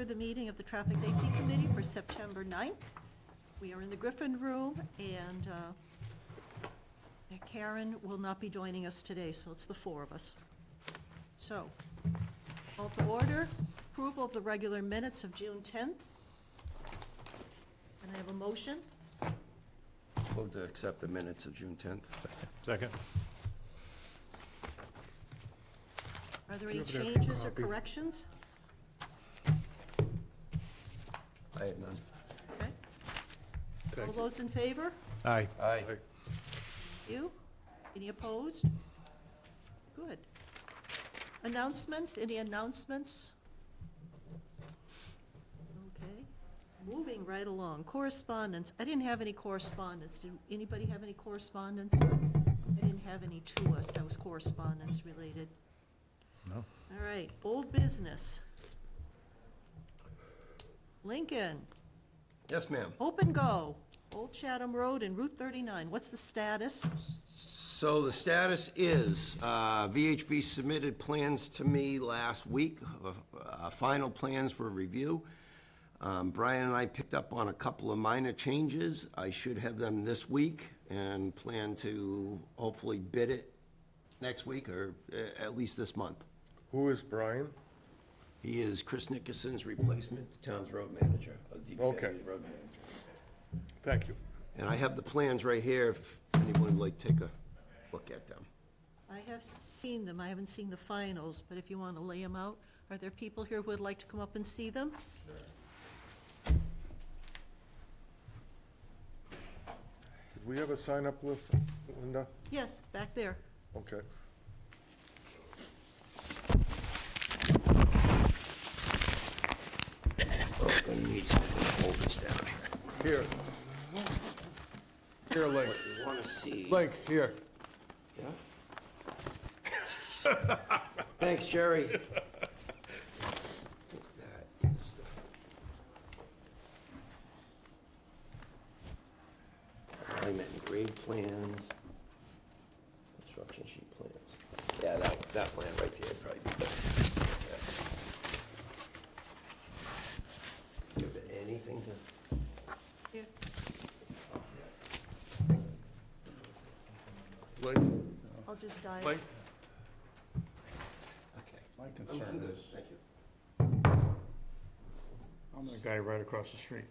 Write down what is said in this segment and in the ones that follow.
order the meeting of the Traffic Safety Committee for September 9th. We are in the Griffin Room, and Karen will not be joining us today, so it's the four of us. So, call to order, approval of the regular minutes of June 10th. And I have a motion. Move to accept the minutes of June 10th. Second. Are there any changes or corrections? I had none. Okay. All those in favor? Aye. Aye. You? Any opposed? Good. Announcements, any announcements? Okay, moving right along. Correspondence, I didn't have any correspondence. Did anybody have any correspondence? I didn't have any to us, that was correspondence related. No. All right, old business. Lincoln, Yes, ma'am. open go, Old Chatham Road and Route 39, what's the status? So the status is, VHB submitted plans to me last week, final plans for review. Brian and I picked up on a couple of minor changes. I should have them this week and plan to hopefully bid it next week or at least this month. Who is Brian? He is Chris Nickerson's replacement, the town's road manager, Okay. DPW's road manager. Thank you. And I have the plans right here if anyone would like to take a look at them. I have seen them, I haven't seen the finals, but if you want to lay them out, are there people here who would like to come up and see them? Did we have a sign-up list, Linda? Yes, back there. Okay. Oh, gonna need something to hold this down here. Here. Here, Link. What you wanna see? Link, here. Yeah? Thanks, Jerry. I think that is the alignment and grade plans, construction sheet plans. Yeah, that plan right there probably be better. Give it anything to. Here. Link, I'll just dive. Link. Okay. My I'm concern good, is, thank you. I'm the guy right across the street.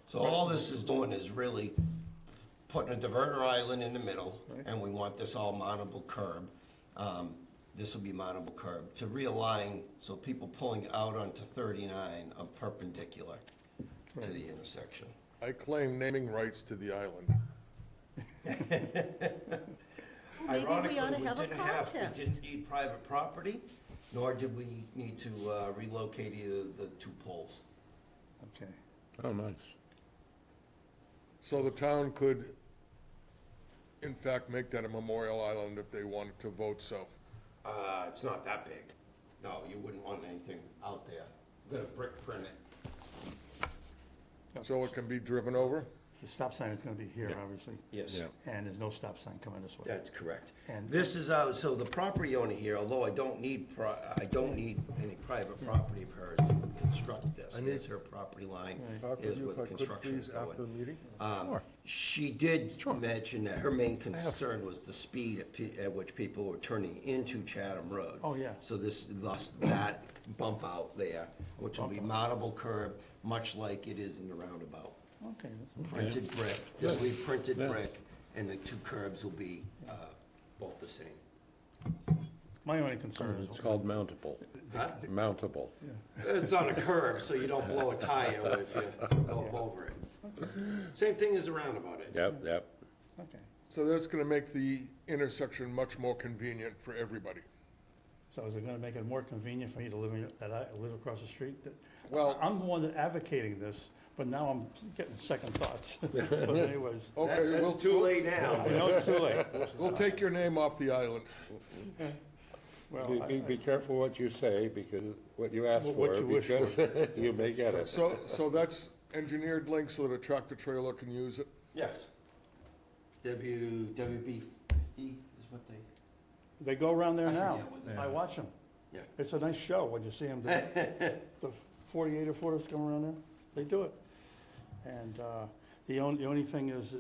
So all this is doing is really putting a diverter island in the middle, and we want this all mountable curb. This will be mountable curb to realign, so people pulling out onto 39 are perpendicular to the intersection. I claim naming rights to the island. Maybe we ought to have a We contest. didn't need private property, nor did we need to relocate either the two poles. Okay. Oh, nice. So the town could, in fact, make that a memorial island if they wanted to vote so. It's not that big. No, you wouldn't want anything out there. I'm gonna brick print it. So it can be driven over? The stop sign is gonna be here, obviously, Yes. Yeah. and there's no stop sign coming this way. That's correct. And- This is, so the property owner here, although I don't need any private property of hers to construct this. Here's her property line, here's where the construction's going. meeting? She did mention that her main concern was the speed at which people were turning into Chatham Road. Oh, yeah. So thus that bump out there, which will be mountable curb, much like it is in the roundabout. Okay, Printed brick, this will be printed brick, and the two curbs will be both the same. my only concern is. It's called mountable. Huh? Mountable. It's on a curb, so you don't blow a tire if you go over it. Same thing as a roundabout. Yep, yep. Okay, So that's gonna make the intersection much more convenient for everybody. so is it gonna make it more convenient for me to live across the street? Well- I'm the one that advocating this, but now I'm getting second thoughts. But anyways, Okay, That's we'll- too late now. I know it's too late. We'll take your name off the island. Well, Be careful what you say, because, what you ask What for, you wish because you may get it. So that's engineered link so that a tractor trailer can use it? Yes. WB 50 is what they, They go around there I now. forget what they I watch them. yeah. It's a nice show when you see them, the 48 footers come around there, they do it. And the only thing is,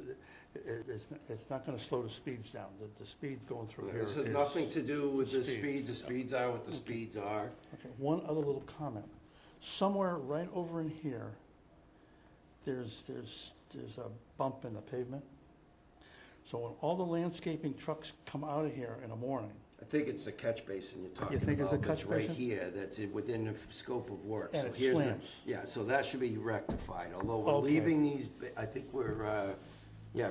it's not gonna slow the speeds down. The speed going through here This has is- nothing to do with the speed. speeds. The speeds are what the speeds are. Okay, one other little comment. Somewhere right over in here, there's a bump in the pavement. So when all the landscaping trucks come out of here in the morning, I think it's the catch basin you're talking about. think it's a that's catch right basin? here, that's within the scope of work. And So it here's the- slants. Yeah, so that should be rectified, although we're Okay. leaving these, I think we're,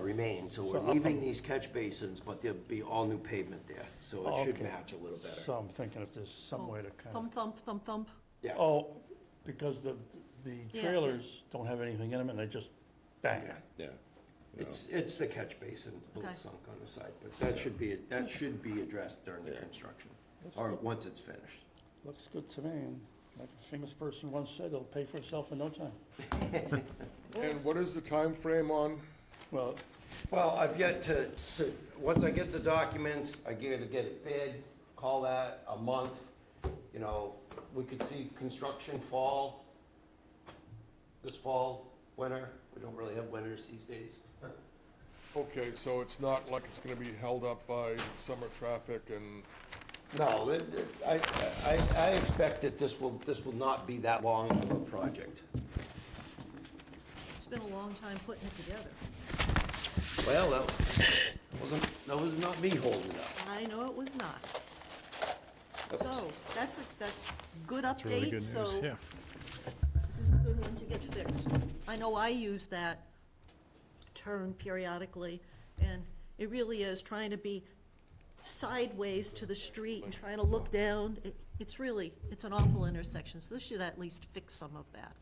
remain. So we're So, leaving these catch basins, but there'll be all new pavement there, so it should Okay. match a little better. so I'm thinking if there's some way to kind of. Thump, thump, thump, thump. Yeah, Oh, because the Yeah. trailers don't have anything in them and they just bang. yeah. Yeah. It's the catch basin, a little Okay. sunk on the side, but that should be addressed during the construction, or once it's finished. Looks good to me, and like a famous person once said, it'll pay for itself in no time. And what is the time frame on? Well, Well, I've yet to, once I get the documents, I get to get it bid, call that a month. You know, we could see construction fall, this fall, winter. We don't really have winters these days. Okay, so it's not like it's gonna be held up by summer traffic and, No, I expect that this will not be that long of a project. It's been a long time putting it together. Well, that was not me holding it up. I know it was not. So, that's good It's really update, good so news, yeah. this is a good one to get fixed. I know I use that turn periodically, and it really is trying to be sideways to the street and trying to look down. It's an awful intersection, so this should at least fix some of that.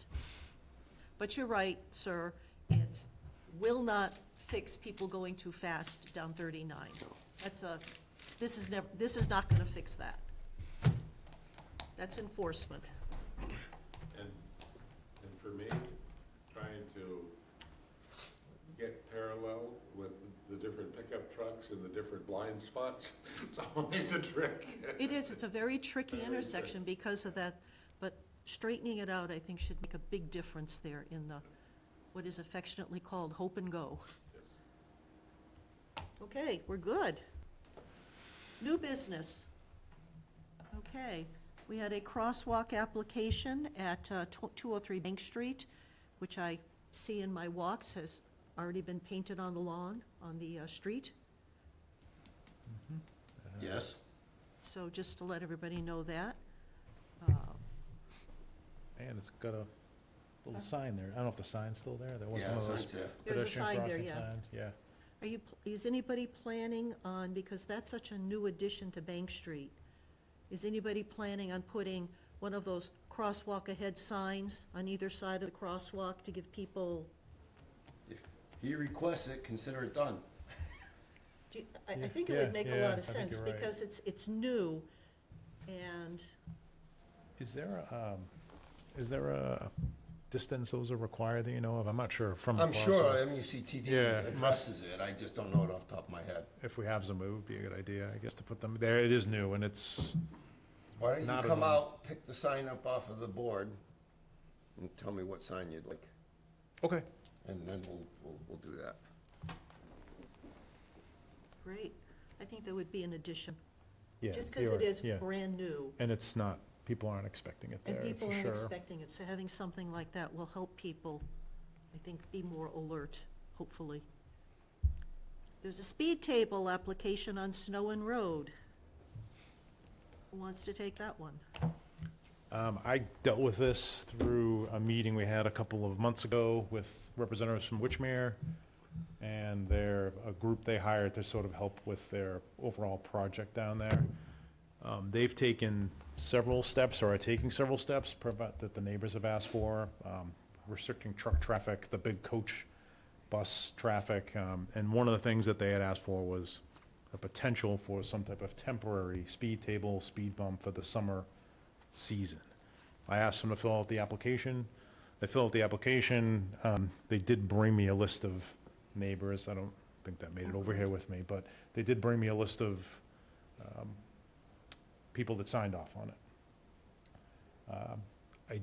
But you're right, sir, it will not fix people going too fast down 39. This is not gonna fix that. That's enforcement. And for me, trying to get parallel with the different pickup trucks and the different blind spots, it's always a trick. It is, it's a very tricky Very intersection because of that, but straightening it out, I think, should make a big difference there in the, what is affectionately called hope and go. Okay, we're good. New business. Okay, we had a crosswalk application at 203 Bank Street, which I see in my walks has already been painted on the lawn, on the street. Yes? So just to let everybody know that. And it's got a little sign there. I don't know if the sign's still there. There was Yeah, one of sign's those there. There's a pedestrian sign there, crossing yeah. signs, yeah. Is anybody planning on, because that's such a new addition to Bank Street, is anybody planning on putting one of those crosswalk ahead signs on either side of the crosswalk to give people, If he requests it, consider it done. I think it would make a Yeah, lot of I think sense, you're right. because it's new, and Is there a distance those are required that you know of? I'm not sure from the I'm sure crosswalk. MUCTD Yeah, addresses it, I just don't know it off the top of my head. If we have some, it would be a good idea, I guess, to put them there. It is new and it's, Why don't you Not come at all. out, pick the sign up off of the board, and tell me what sign you'd like, okay. and then we'll do that. great. I think that would be an addition, Yeah, just because you're it right, is yeah. brand new, And it's not, people aren't expecting it and there, people for aren't sure. expecting it, so having something like that will help people, I think, be more alert, hopefully. There's a speed table application on Snow and Road. Who wants to take that one? I dealt with this through a meeting we had a couple of months ago with representatives from Witchmere, and they're a group they hired to sort of help with their overall project down there. They've taken several steps, or are taking several steps, that the neighbors have asked for, restricting truck traffic, the big coach bus traffic, and one of the things that they had asked for was a potential for some type of temporary speed table, speed bump for the summer season. I asked them to fill out the application. They filled out the application. They did bring me a list of neighbors. I don't think that made it over here with me, but they did bring me a list of people that signed off on it. I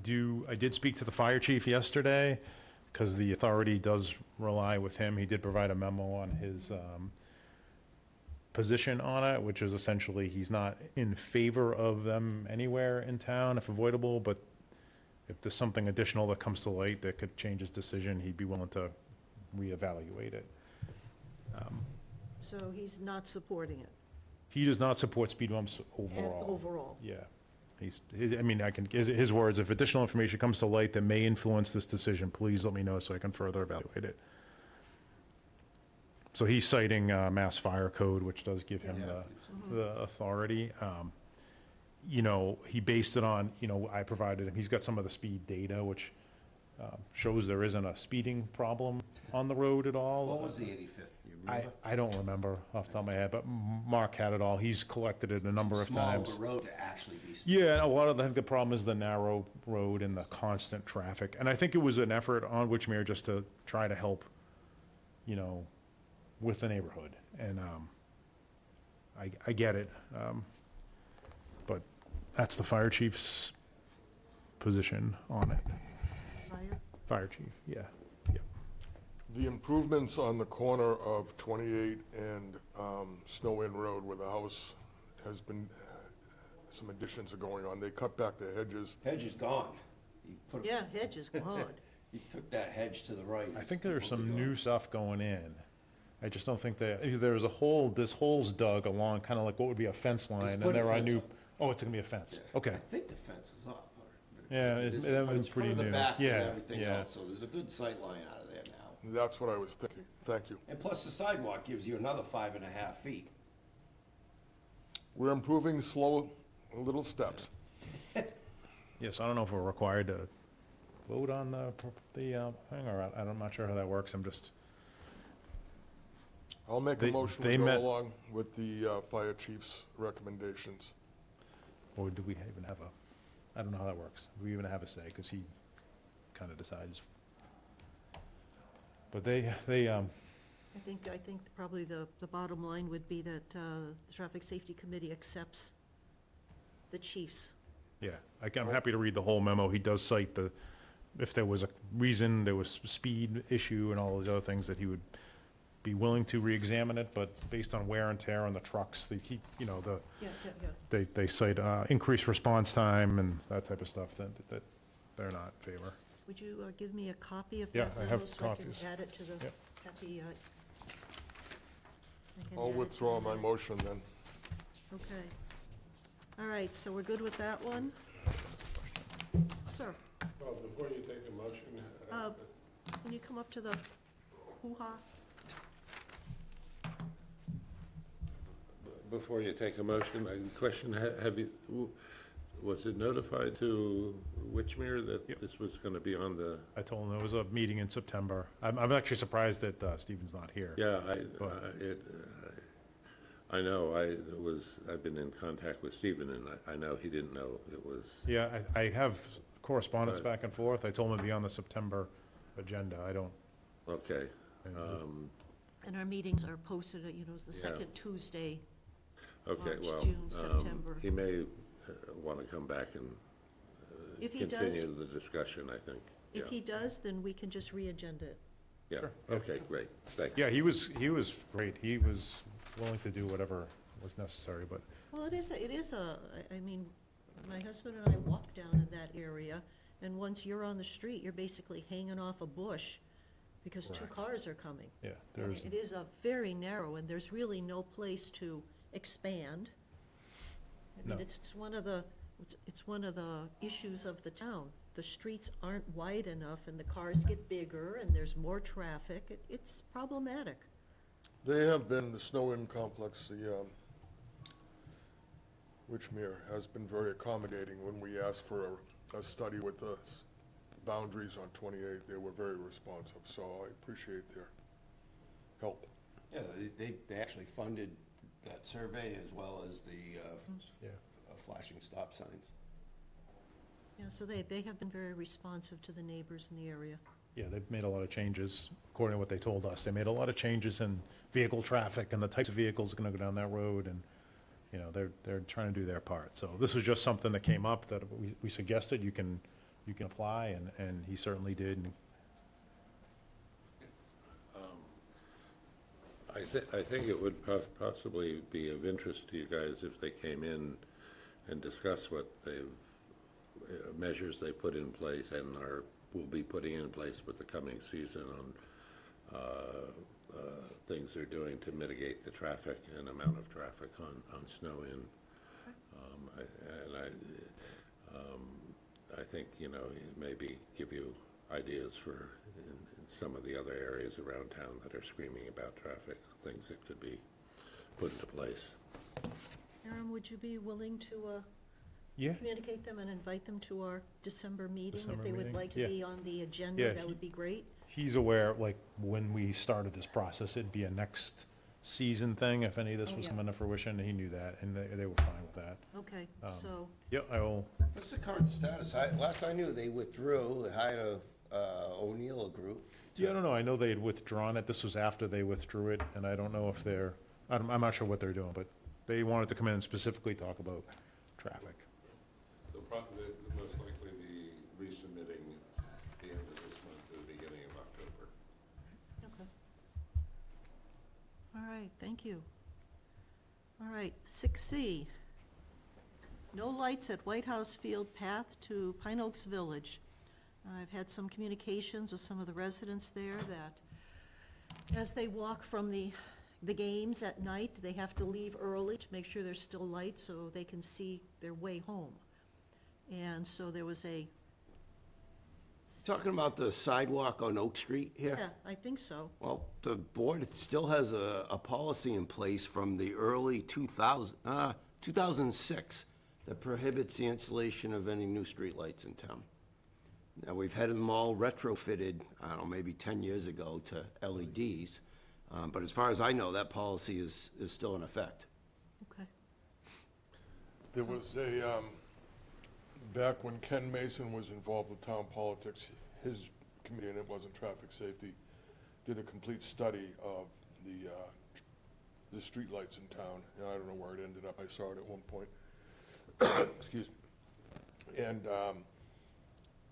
did speak to the fire chief yesterday, because the authority does rely with him. He did provide a memo on his position on it, which is essentially he's not in favor of them anywhere in town if avoidable, but if there's something additional that comes to light that could change his decision, he'd be willing to reevaluate it. So he's not supporting it He does not support speed bumps overall. overall. Yeah. I mean, his words, if additional information comes to light that may influence this decision, please let me know so I can further evaluate it. So he's citing Mass Fire Code, which does give him the authority. You know, he based it on, you know, I provided him, he's got some of the speed data, which shows there isn't a speeding problem on the road at all. What was the 85th? Do you remember? I don't remember off the top of my head, but Mark had it all. He's collected it a number of times. Small road to actually be. Yeah, a lot of the problem is the narrow road and the constant traffic. And I think it was an effort on Witchmere just to try to help, you know, with the neighborhood. And I get it. But that's the fire chief's position on it. Fire? Fire chief, yeah. The improvements on the corner of 28 and Snow Inn Road where the house has been, some additions are going on. They cut back the hedges. Hedge is gone. He put- Yeah, hedge is gone. He took that hedge to the right. I think there's some Completely new gone. stuff going in. I just don't think that, there's a hole, this hole's dug along, kind of like what would be a fence line, and put a there are fence new, up. oh, it's gonna be a fence, Yeah. okay. I think the fence is up. but Yeah, it it- is- that but was it's pretty further new. back than Yeah, everything yeah. else, so there's a good sight line out of there now. That's what I was thinking. Thank you. And plus the sidewalk gives you another 5.5 feet. We're improving slow, little steps. Yes, I don't know if we're required to vote on the thing, or I'm not sure how that works, I'm just, I'll make a They- motion they to go met- along with the fire chief's recommendations. or do we even have I don't know how that works. Do we even have a say, because he kind of decides. But they, I think probably the bottom line would be that the Traffic Safety Committee accepts the chief's. yeah, I'm happy to read the whole memo. He does cite if there was a reason, there was speed issue and all those other things, that he would be willing to re-examine it, but based on wear and tear on the trucks, they keep, you know, Yeah. they cite increased response time and that type of stuff that they're not in favor. Would you give me a copy of Yeah, that I memo have so I can copies. add it to the Yep. happy? I can I'll add it to withdraw the my minutes. motion then. Okay. All right, so we're good with that one? Sir, Well, before you take a motion, can you come up to the hoo-ha? before you take a motion, I question, have you, was it notified to Witchmere that Yep. this was gonna be on the, I told him there was a meeting in September. I'm actually surprised that Stephen's not here. yeah, But- I know, I've been in contact with Stephen, and I know he didn't know it was, Yeah, I have correspondence Right. back and forth. I told him it'd be on the September agenda. I don't. okay. And our meetings are posted, it's the Yeah. second Tuesday. Okay, March, well, June, September. he may want to come back and If he does, continue the discussion, I think. if Yeah. he does, then we can just re-agenda it. Yeah, Sure. okay, great, thanks. Yeah, he was great. He was willing to do whatever was necessary, but Well, I mean, my husband and I walk down in that area, and once you're on the street, you're basically hanging off a bush because two Correct. cars are coming. yeah, I there's, mean, it is a very narrow, and there's really no place to expand. I mean, No. it's one of the issues of the town. The streets aren't wide enough, and the cars get bigger, and there's more traffic. It's problematic. They have been, the Snow Inn complex, Witchmere has been very accommodating when we asked for a study with the boundaries on 28. They were very responsive, so I appreciate their help. Yeah, they actually funded that survey as well as the yeah. flashing stop signs. Yeah, so they have been very responsive to the neighbors in the area. Yeah, they've made a lot of changes, according to what they told us. They made a lot of changes in vehicle traffic and the types of vehicles gonna go down that road, and, you know, they're trying to do their part. So this is just something that came up that we suggested. You can you can apply, and he certainly did. And I think it would possibly be of interest to you guys if they came in and discuss what measures they put in place and will be putting in place with the coming season on things they're doing to mitigate the traffic and amount of traffic on snow in. I think, maybe give you ideas for in some of the other areas around town that are screaming about traffic, things that could be put into place. Aaron, would you be willing to yeah, communicate them and invite them to our December meeting? If December they would meeting? like to Yeah. be on the agenda, Yeah, that would be great. he's aware, like, when we started this process, it'd be a next season thing if any of this Oh, was yeah. coming to fruition, and he knew that, and they were fine with that. Okay, Um, so, Yep, I will, What's the current status? Last I knew, they withdrew, they hired a O'Neill group. yeah, I don't know, I know they had withdrawn it, this was after they withdrew it, and I don't know if I'm not sure what they're doing, but they wanted to come in and specifically talk about traffic. They'll most likely be resubmitting the end of this month to the beginning of October. okay. All right, thank you. All right, 6C, no lights at White House Field Path to Pine Oaks Village. I've had some communications with some of the residents there that as they walk from the games at night, they have to leave early to make sure there's still light so they can see their way home. And so there was Talking about the sidewalk on Oak Street here? yeah, I think so. Well, the board still has a policy in place from the early 2006 that prohibits the installation of any new streetlights in town. Now, we've had them all retrofitted, I don't know, maybe 10 years ago to LEDs, but as far as I know, that policy is still in effect. Okay, There was back when Ken Mason was involved with town politics, his committee, and it wasn't traffic safety, did a complete study of the streetlights in town. And I don't know where it ended up. I saw it at one point. Excuse me. And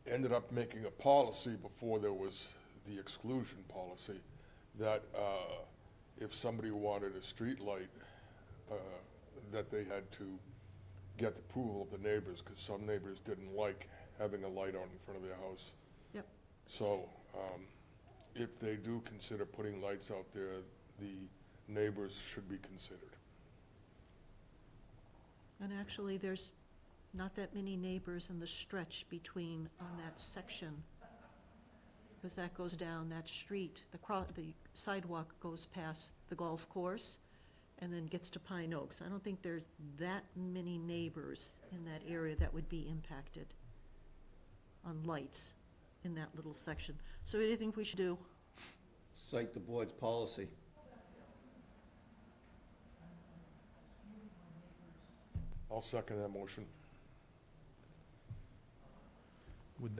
ended up making a policy before there was the exclusion policy that if somebody wanted a street light, that they had to get the approval of the neighbors, because some neighbors didn't like having a light out in front of their house. yep, So if they do consider putting lights out there, the neighbors should be considered. and actually, there's not that many neighbors in the stretch between, on that section, because that goes down that street, the sidewalk goes past the golf course and then gets to Pine Oaks. I don't think there's that many neighbors in that area that would be impacted on lights in that little section. So what do you think we should do? Cite the board's policy. I'll second that motion. Would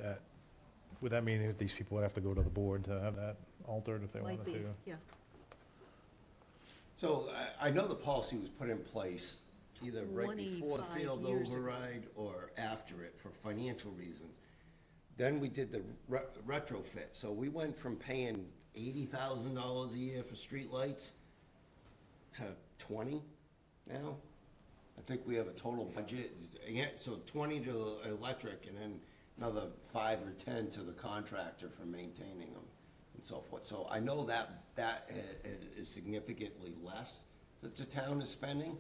that mean that these people would have to go to the board to have that altered if they Might wanted be, to? yeah. So I know the policy was put in place either right before the 25 field years ago. override or after it for financial reasons. Then we did the retrofit, so we went from paying $80,000 a year for streetlights to 20 now. I think we have a total budget, again, so 20 to electric and then another 5 or 10 to the contractor for maintaining them and so forth. So I know that is significantly less that the town is spending,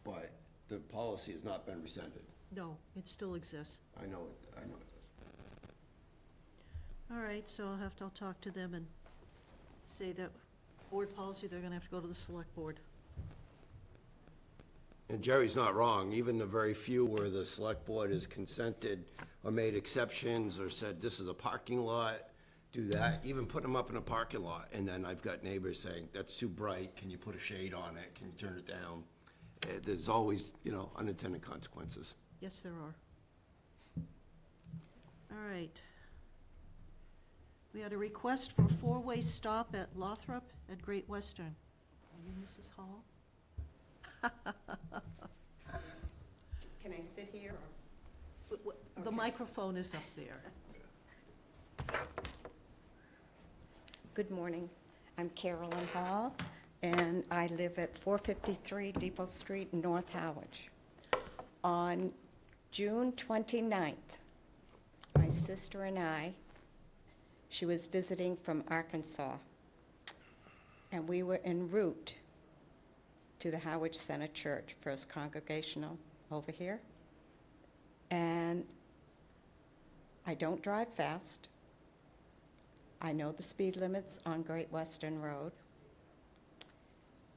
but the policy has not been rescinded. No, it still exists. I know it does. All right, so I'll talk to them and say that board policy, they're gonna have to go to the select board. And Jerry's not wrong, even the very few where the select board has consented or made exceptions or said, this is a parking lot, do that, even put them up in a parking lot. And then I've got neighbors saying, that's too bright, can you put a shade on it, can you turn it down? There's always, unintended consequences. Yes, there are. All right. We had a request for a four-way stop at Lothrop at Great Western. Are you Mrs. Hall? Can I sit here? The microphone is up there. Good morning. I'm Carolyn Hall, and I live at 453 Depot Street, North Harwich. On June 29th, my sister and I, she was visiting from Arkansas, and we were en route to the Harwich Center Church, First Congregational over here. And I don't drive fast. I know the speed limits on Great Western Road,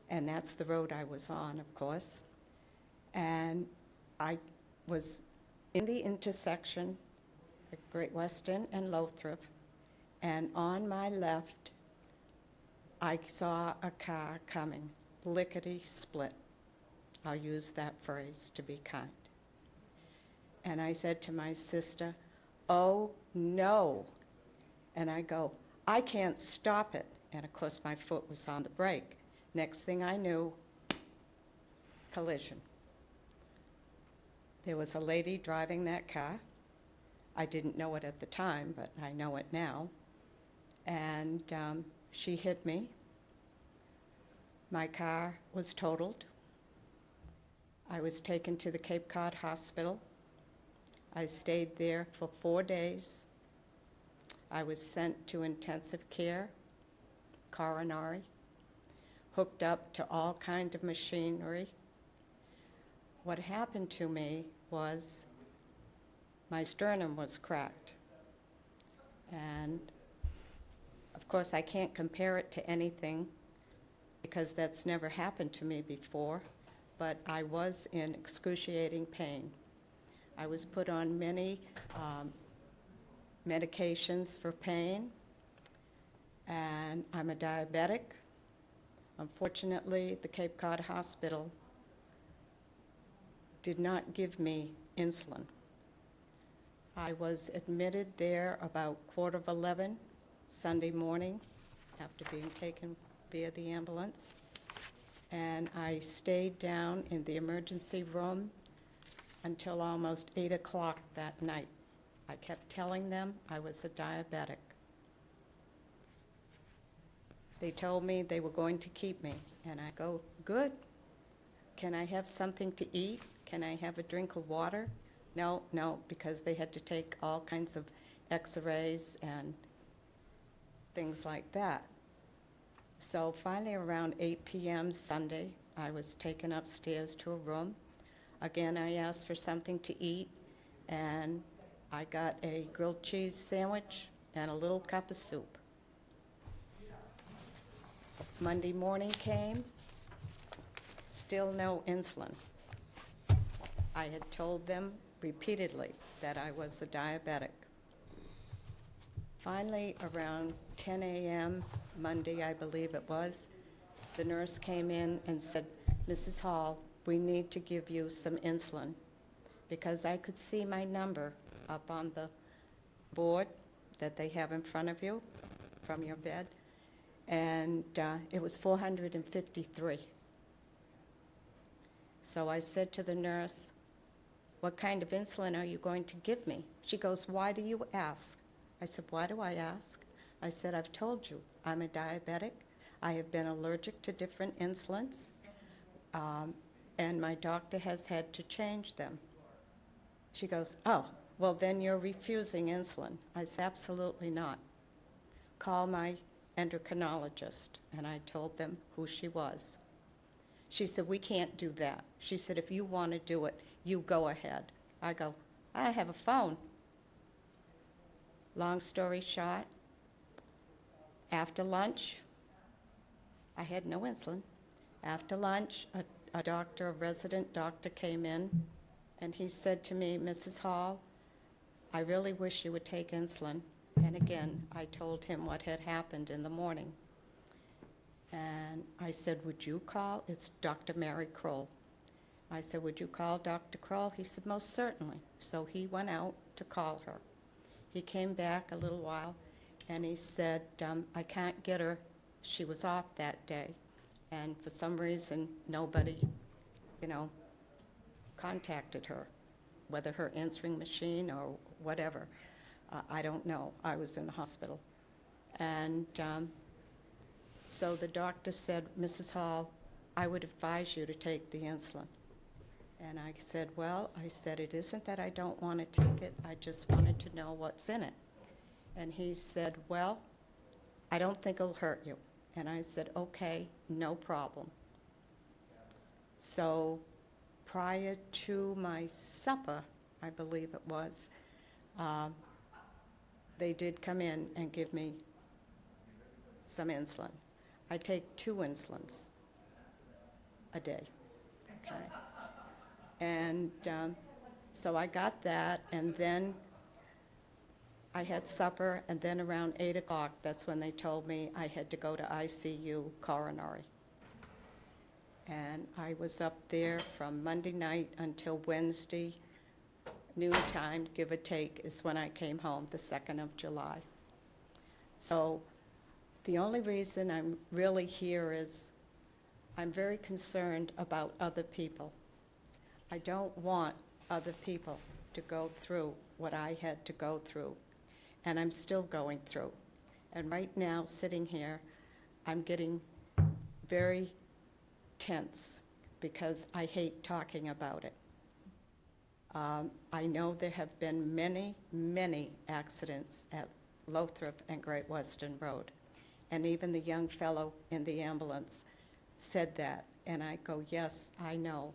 and that's the road I was on, of course. And I was in the intersection at Great Western and Lothrop, and on my left, I saw a car coming, lickety-split. I'll use that phrase to be kind. And I said to my sister, "Oh, no." And I go, "I can't stop it." And of course, my foot was on the brake. Next thing I knew, collision. There was a lady driving that car. I didn't know it at the time, but I know it now. And she hit me. My car was totaled. I was taken to the Cape Cod Hospital. I stayed there for 4 days. I was sent to intensive care, coronary, hooked up to all kind of machinery. What happened to me was my sternum was cracked. And of course, I can't compare it to anything because that's never happened to me before, but I was in excruciating pain. I was put on many medications for pain, and I'm a diabetic. Unfortunately, the Cape Cod Hospital did not give me insulin. I was admitted there about 11:15 Sunday morning after being taken via the ambulance, and I stayed down in the emergency room until almost 8 o'clock that night. I kept telling them I was a diabetic. They told me they were going to keep me, and I go, "Good. Can I have something to eat? Can I have a drink of water?" No, because they had to take all kinds of x-rays and things like that. So finally, around 8 p.m. Sunday, I was taken upstairs to a room. Again, I asked for something to eat, and I got a grilled cheese sandwich and a little cup of soup. Monday morning came, still no insulin. I had told them repeatedly that I was a diabetic. Finally, around 10 a.m. Monday, I believe it was, the nurse came in and said, "Mrs. Hall, we need to give you some insulin," because I could see my number up on the board that they have in front of you from your bed, and it was 453. So I said to the nurse, "What kind of insulin are you going to give me?" She goes, "Why do you ask?" I said, "Why do I ask?" I said, "I've told you, I'm a diabetic. I have been allergic to different insulins, and my doctor has had to change them." She goes, "Oh, well, then you're refusing insulin." I said, "Absolutely not. Call my endocrinologist." And I told them who she was. She said, "We can't do that." She said, "If you want to do it, you go ahead." I go, "I have a phone." Long story short, after lunch, I had no insulin. After lunch, a doctor, a resident doctor came in, and he said to me, "Mrs. Hall, I really wish you would take insulin." And again, I told him what had happened in the morning. And I said, "Would you call?" It's Dr. Mary Kroll. I said, "Would you call Dr. Kroll?" He said, "Most certainly." So he went out to call her. He came back a little while, and he said, "I can't get her. She was off that day." And for some reason, nobody, contacted her. whether her answering machine or whatever. I don't know. I was in the hospital. And so the doctor said, Mrs. Hall, I would advise you to take the insulin. And I said, well, it isn't that I don't want to take it. I just wanted to know what's in it. And he said, well, I don't think it'll hurt you. And I said, okay, no problem. So prior to my supper, I believe it was, they did come in and give me some insulin. I take 2 insulins a day, okay? And so I got that, and then I had supper, and then around 8 o'clock, that's when they told me I had to go to ICU coronary. And I was up there from Monday night until Wednesday noontime, give or take, is when I came home, the 2nd of July. So the only reason I'm really here is I'm very concerned about other people. I don't want other people to go through what I had to go through, and I'm still going through. And right now, sitting here, I'm getting very tense because I hate talking about it. I know there have been many, many accidents at Lothrop and Great Western Road. And even the young fellow in the ambulance said that. And I go, yes, I know.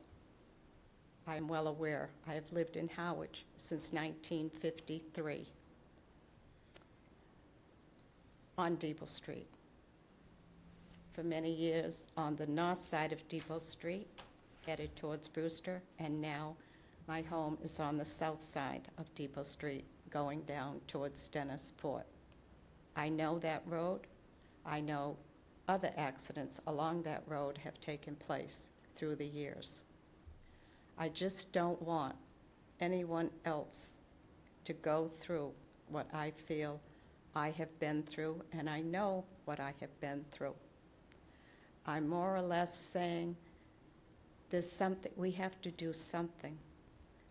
I'm well aware. I have lived in Harwich since 1953 on Depot Street. For many years on the north side of Depot Street, headed towards Brewster, and now my home is on the south side of Depot Street, going down towards Dennisport. I know that road. I know other accidents along that road have taken place through the years. I just don't want anyone else to go through what I feel I have been through, and I know what I have been through. I'm more or less saying there's something, we have to do something.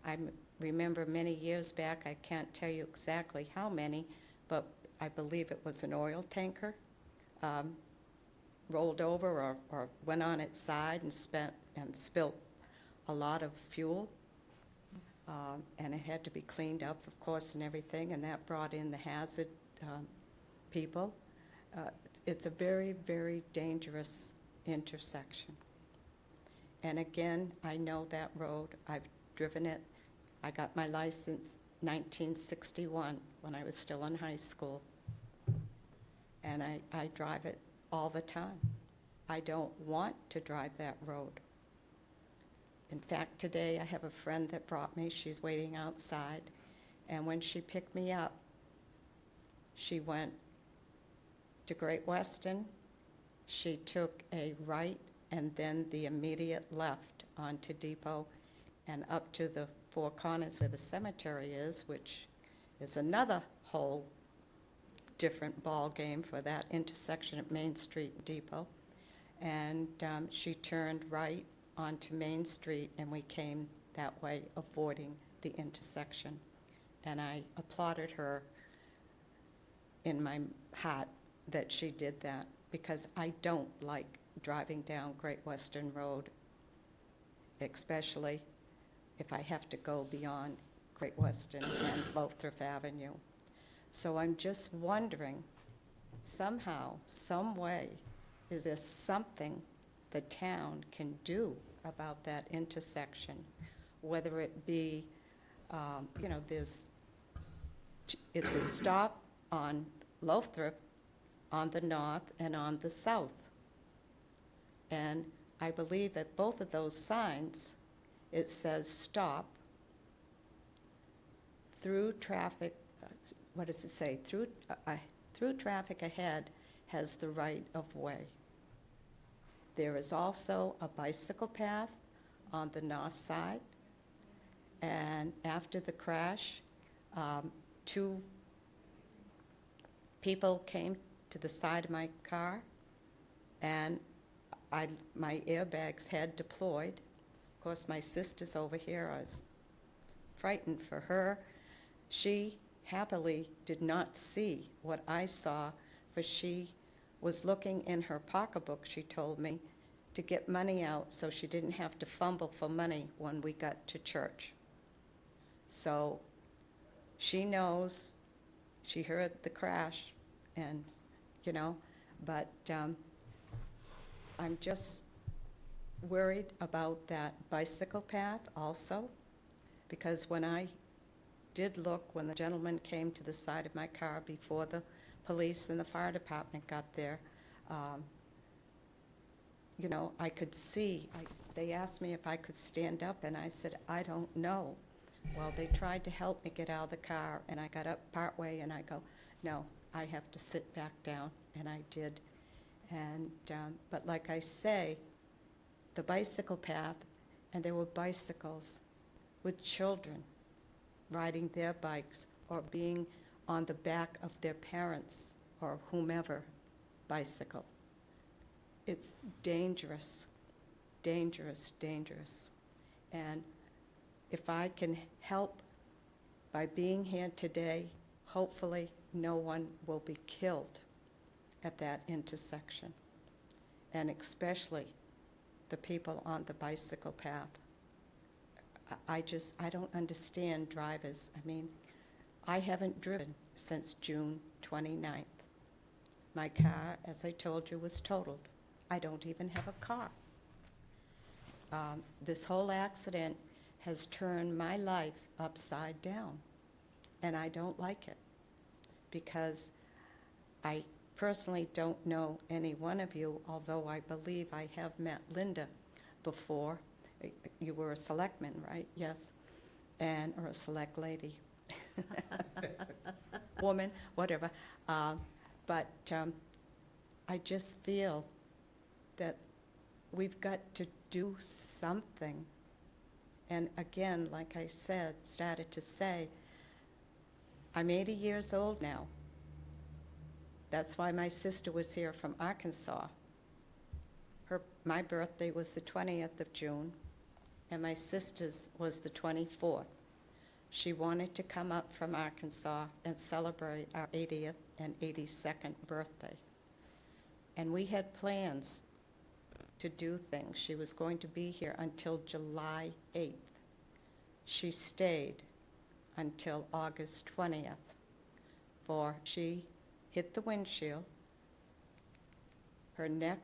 I remember many years back, I can't tell you exactly how many, but I believe it was an oil tanker, rolled over or went on its side and spilled a lot of fuel, and it had to be cleaned up, of course, and everything, and that brought in the hazard people. It's a very, very dangerous intersection. And again, I know that road. I've driven it. I got my license 1961 when I was still in high school. And I drive it all the time. I don't want to drive that road. In fact, today I have a friend that brought me. She's waiting outside. And when she picked me up, she went to Great Western. She took a right and then the immediate left onto Depot and up to the Four Corners where the cemetery is, which is another whole different ball game for that intersection at Main Street and Depot. And she turned right onto Main Street, and we came that way, avoiding the intersection. And I applauded her in my heart that she did that, because I don't like driving down Great Western Road, especially if I have to go beyond Great Western and Lothrop Avenue. So I'm just wondering, somehow, some way, is there something the town can do about that intersection? Whether it be, it's a stop on Lothrop on the north and on the south. And I believe that both of those signs, it says stop through traffic, what does it say? Through traffic ahead has the right of way. There is also a bicycle path on the north side. And after the crash, 2 people came to the side of my car, and my airbags had deployed. Of course, my sister's over here. I was frightened for her. She happily did not see what I saw, for she was looking in her pocketbook, she told me, to get money out so she didn't have to fumble for money when we got to church. So she knows, she heard the crash, and, you know, but I'm just worried about that bicycle path also, because when I did look, when the gentleman came to the side of my car before the police and the fire department got there, you know, I could see, they asked me if I could stand up, and I said, I don't know. Well, they tried to help me get out of the car, and I got up partway, and I go, no, I have to sit back down, and I did. And, but like I say, the bicycle path, and there were bicycles with children riding their bikes or being on the back of their parents or whomever bicycle. It's dangerous, dangerous, dangerous. And if I can help by being here today, hopefully no one will be killed at that intersection, and especially the people on the bicycle path. I don't understand drivers. I mean, I haven't driven since June 29th. My car, as I told you, was totaled. I don't even have a car. This whole accident has turned my life upside down, and I don't like it, because I personally don't know any one of you, although I believe I have met Linda before. You were a selectman, right? Yes. Or a select lady. Woman, whatever. But I just feel that we've got to do something. And again, like I started to say, I'm 80 years old now. That's why my sister was here from Arkansas. My birthday was the 20th of June, and my sister's was the 24th. She wanted to come up from Arkansas and celebrate our 80th and 82nd birthday. And we had plans to do things. She was going to be here until July 8th. She stayed until August 20th, for she hit the windshield, her neck,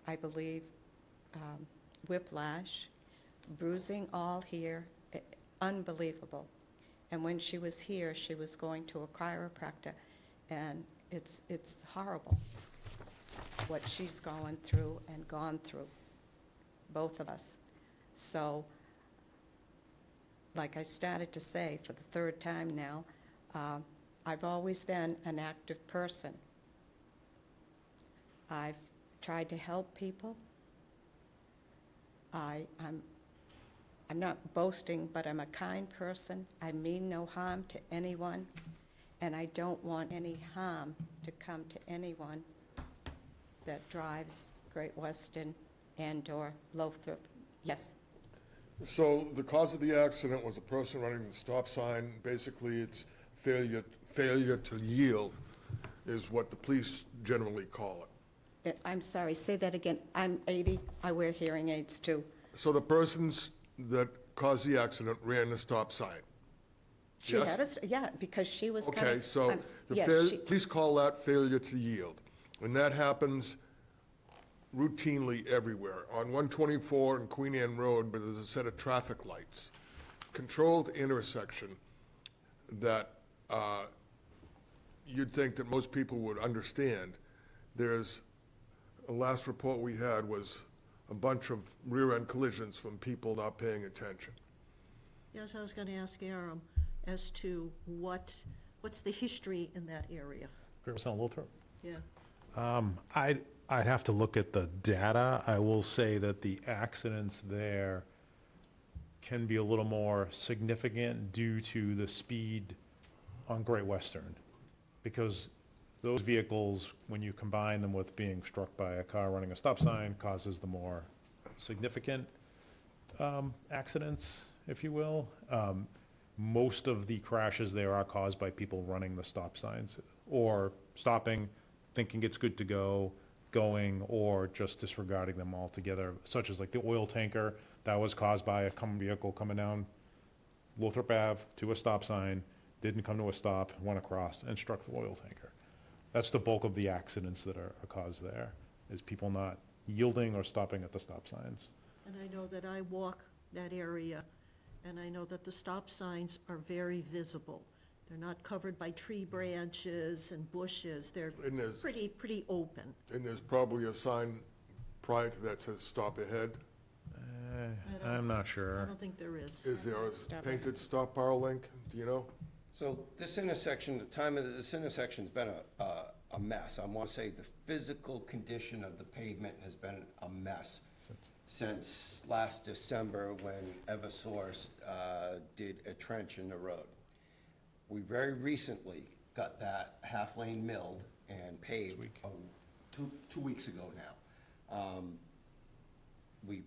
I believe, whiplash, bruising all here, unbelievable. And when she was here, she was going to a chiropractor, and it's horrible what she's going through and gone through, both of us. So, like I started to say for the third time now, I've always been an active person. I've tried to help people. I'm not boasting, but I'm a kind person. I mean no harm to anyone, and I don't want any harm to come to anyone that drives Great Western and/or Lothrop. Yes. So the cause of the accident was a person running the stop sign. Basically, it's failure to yield is what the police generally call it. I'm sorry, say that again. I'm 80, I wear hearing aids too. So the persons that caused the accident ran the stop sign. She Yes? had us, yeah, because she was coming. Okay, so police call that failure to yield. And that happens routinely everywhere. On 124 and Queen Anne Road, where there's a set of traffic lights, controlled intersection that you'd think that most people would understand. There's, the last report we had was a bunch of rear-end collisions from people not paying attention. Yes, I was going to ask Aram as to what's the history in that area? Great Western Lothrop? Yeah. I'd have to look at the data. I will say that the accidents there can be a little more significant due to the speed on Great Western, because those vehicles, when you combine them with being struck by a car running a stop sign, causes the more significant accidents. if you will. Most of the crashes there are caused by people running the stop signs or stopping, thinking it's good to go, going, or just disregarding them altogether, such as like the oil tanker that was caused by a vehicle coming down Lothrop Ave to a stop sign, didn't come to a stop, went across and struck the oil tanker. That's the bulk of the accidents that are caused there, is people not yielding or stopping at the stop signs. And I know that I walk that area, and I know that the stop signs are very visible. They're not covered by tree branches and bushes. They're And there's, pretty open. and there's probably a sign prior to that says stop ahead. I'm not I sure. don't think there is. Is there a Stop painted stop bar link, do you know? So this intersection, the time of this intersection's been a mess. I want to say the physical condition of the pavement has been a mess since last December when Eversource did a trench in the road. We very recently got that half lane milled and paved two weeks ago now. We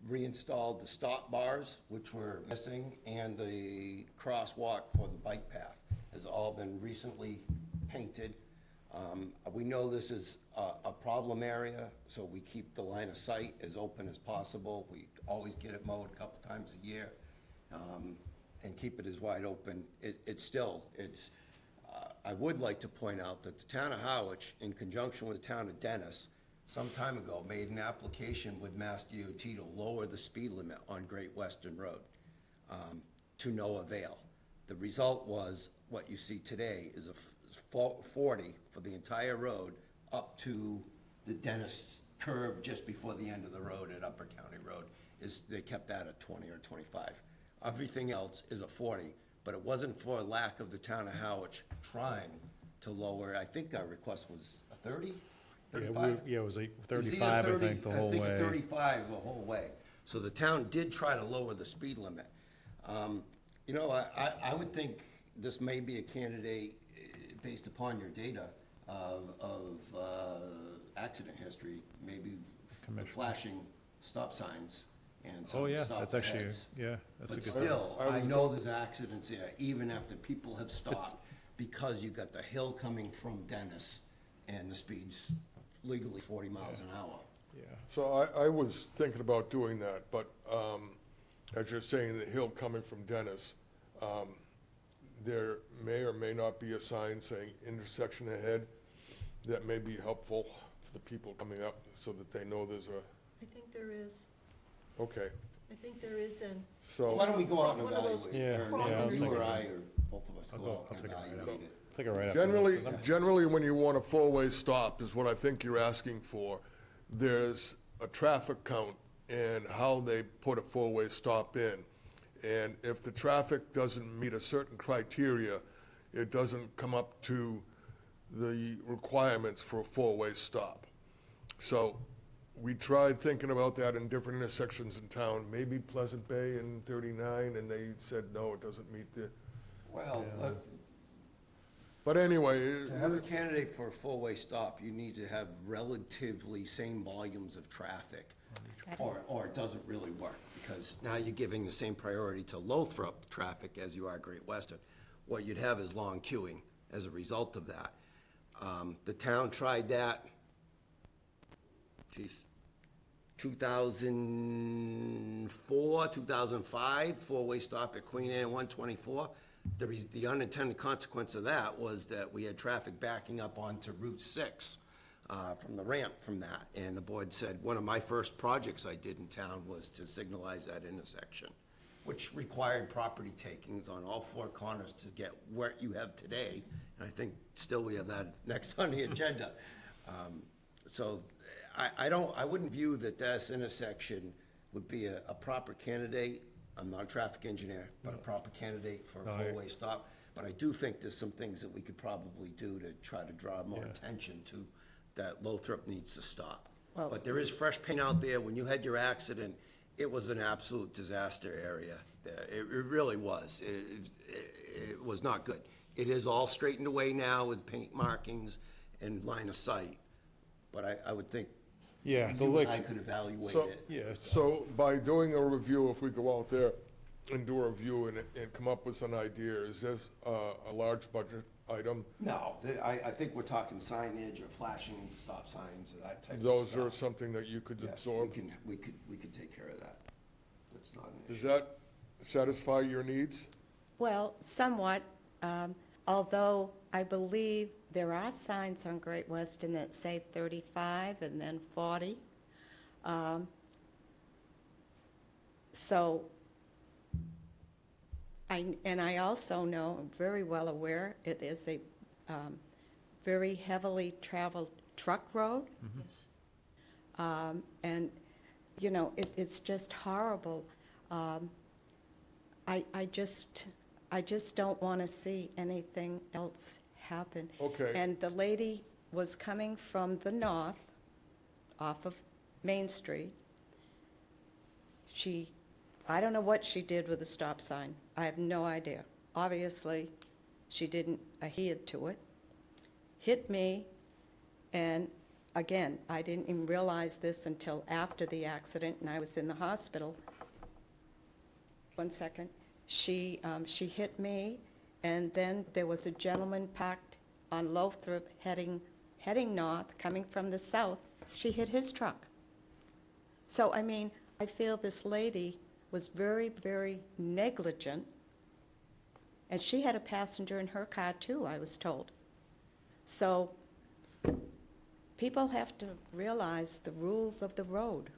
reinstalled the stop bars, which were missing, and the crosswalk for the bike path has all been recently painted. We know this is a problem area, so we keep the line of sight as open as possible. We always get it mowed a couple times a year, and keep it as wide open. I would like to point out that the town of Harwich, in conjunction with the town of Dennis, some time ago, made an application with Mass DOT to lower the speed limit on Great Western Road, to no avail. The result was, what you see today is a 40 for the entire road up to the Dennis curve just before the end of the road at Upper County Road. They kept that at 20 or 25. Everything else is a 40, but it wasn't for lack of the town of Harwich trying to lower. I think our request was a 30? 35? Yeah, it was like It was either 35, I 30 think, the whole I think way. 35 the whole way. So the town did try to lower the speed limit. You know, I would think this may be a candidate, based upon your data, of accident history, maybe flashing stop signs and Oh, some yeah, stop that's actually, heads. yeah, that's a But good. still, I I was know there's accidents there, even after people have stopped, because you got the hill coming from Dennis, and the speed's legally 40 miles an hour. Yeah. So I was thinking about doing that, but as you're saying, the hill coming from Dennis, there may or may not be a sign saying intersection ahead that may be helpful for the people coming up so that they know there's a, I think there is. okay, I think there is, and so. Why don't we go out and One of those evaluate? Yeah, Or cross you or intersections. I, or both of us I'll go go- out I'll and take a ride. evaluate it. Take it right after Generally, this, 'cause I'm- generally, when you want a four-way stop, is what I think you're asking for, there's a traffic count and how they put a four-way stop in. And if the traffic doesn't meet a certain criteria, it doesn't come up to the requirements for a four-way stop. So we tried thinking about that in different intersections in town, maybe Pleasant Bay and 39, and they said, no, it doesn't meet the, Well, but anyway, to have a candidate for a four-way stop, you need to have relatively same volumes of traffic, or it doesn't really work, because now you're giving the same priority to Lothrop traffic as you are Great Western. What you'd have is long queuing as a result of that. The town tried that, 2004, 2005, four-way stop at Queen Anne 124. The unintended consequence of that was that we had traffic backing up onto Route 6 from the ramp from that. And the board said, one of my first projects I did in town was to signalize that intersection, which required property takings on all four corners to get where you have today. And I think still we have that next on the agenda. So I wouldn't view that this intersection would be a proper candidate. I'm not a traffic engineer, but a proper candidate for a No, four-way stop. But I do think there's some things that we could probably do to try to draw more attention to that Lothrop needs to stop. Well- But there is fresh paint out there. When you had your accident, it was an absolute disaster area. It really was. It was not good. It is all straightened away now with paint markings and line of sight. But I would think Yeah, the you and lick, I could evaluate so, it. yeah, so by doing a review, if we go out there, and do a review and come up with some idea. Is this a large budget item? No, I think we're talking signage or flashing stop signs or that type of Those stuff. are something that you could Yes, absorb? we could take care of that. That's not an Does issue. that satisfy your needs? Well, somewhat, although I believe there are signs on Great Western that say 35 and then 40. So, I also know, I'm very well aware, it is a very heavily traveled truck road. Yes. And, you know, it's just horrible. I just don't want to see anything else happen. Okay. And the lady was coming from the north, off of Main Street. I don't know what she did with the stop sign. I have no idea. Obviously, she didn't adhere to it. Hit me, and again, I didn't even realize this until after the accident, and I was in the hospital. One second. She hit me, and then there was a gentleman parked on Lothrop heading north, coming from the south. She hit his truck. So, I mean, I feel this lady was very, very negligent, and she had a passenger in her car too, I was told. So, people have to realize the rules of the road.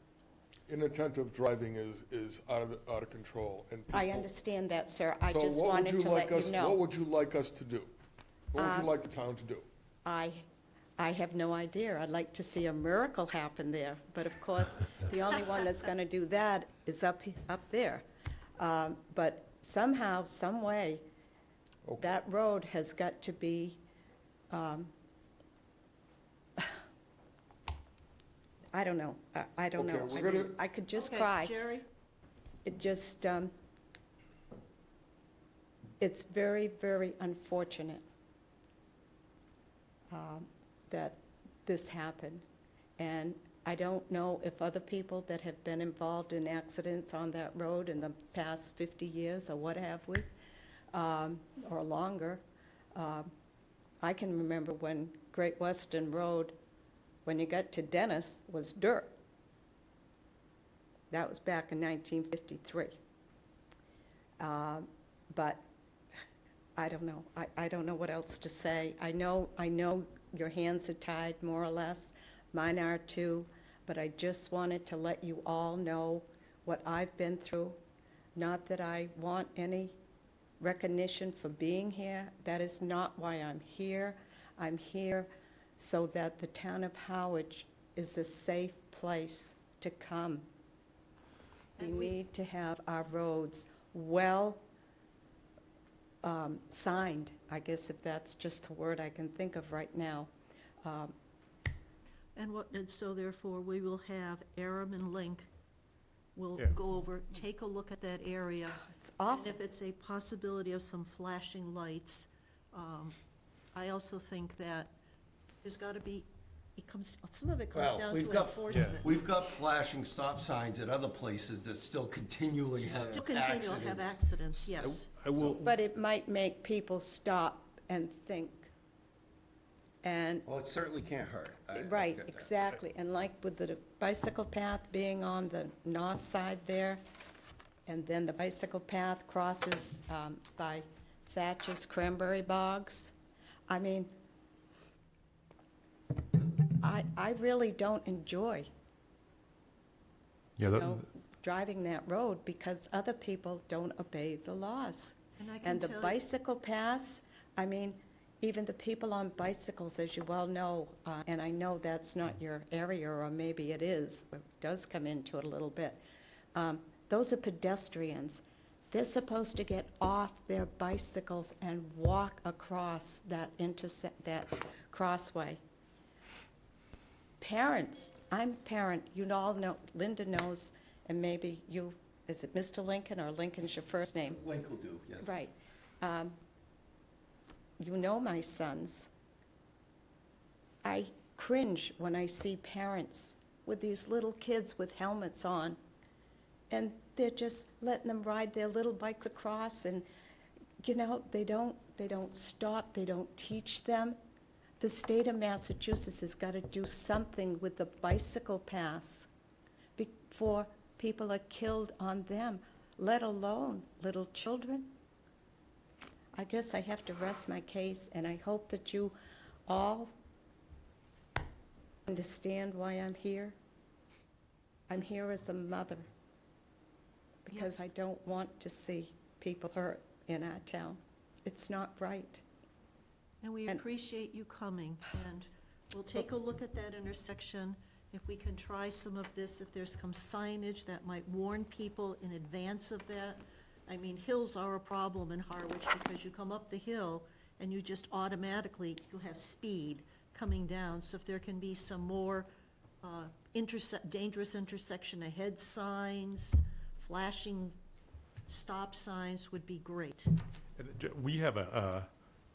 Inattentive driving is out of control, and I people- understand that, sir. I So just what would wanted you to like let us- you know. What would you like us to do? What would you like the town to do? I have no idea. I'd like to see a miracle happen there, but of course, the only one that's going to do that is up there. But somehow, some way, Okay. that road has got to be, I don't know. I don't Okay, know. we're gonna- I could just Okay, cry. Jerry? It just, it's very, very unfortunate that this happened. And I don't know if other people that have been involved in accidents on that road in the past 50 years or what have we, or longer. I can remember when Great Western Road, when you got to Dennis, was dirt. That was back in 1953. But I don't know. I don't know what else to say. I know your hands are tied, more or less. Mine are too. But I just wanted to let you all know what I've been through. Not that I want any recognition for being here. That is not why I'm here. I'm here so that the town of Harwich is a safe place to come. We And we- need to have our roads well signed, I guess if that's just the word I can think of right now. And so therefore, we will have Aram and Link, we'll Yeah. go over, take a look at that area. It's And awful. if it's a possibility of some flashing lights, I also think that there's got to be, some of it comes Well, down we've to got- enforcement. We've got flashing stop signs at other places that still continually have Still continue to have accidents, yes. I will, But it might make people stop and think. And, Well, it certainly can't hurt. I right, get that. exactly. And like with the bicycle path being on the north side there, and then the bicycle path crosses by Thatcher's Cranberry Bogs. I mean, I really don't enjoy, yeah, you know, driving that road because other people don't obey the laws. And I can And the tell you, bicycle paths, I mean, even the people on bicycles, as you well know, and I know that's not your area, or maybe it is, it does come into it a little bit. Those are pedestrians. They're supposed to get off their bicycles and walk across that that crossway. Parents, I'm a parent, you all know, Linda knows, and maybe you, is it Mr. Lincoln, or Lincoln's your first name? Link will do, yes. Right. You know my sons. I cringe when I see parents with these little kids with helmets on and they're just letting them ride their little bikes across, and, you know, they don't stop, they don't teach them. The state of Massachusetts has got to do something with the bicycle paths before people are killed on them, let alone little children. I guess I have to rest my case, and I hope that you all understand why I'm here. I'm here as a mother, because Yes. I don't want to see people hurt in our town. It's not right. And we And- appreciate you coming, and we'll take a look at that intersection. If we can try some of this, if there's some signage that might warn people in advance of that. I mean, hills are a problem in Harwich, because you come up the hill and you just automatically, you have speed coming down. So if there can be some more dangerous intersection ahead signs, flashing stop signs would be great. We have a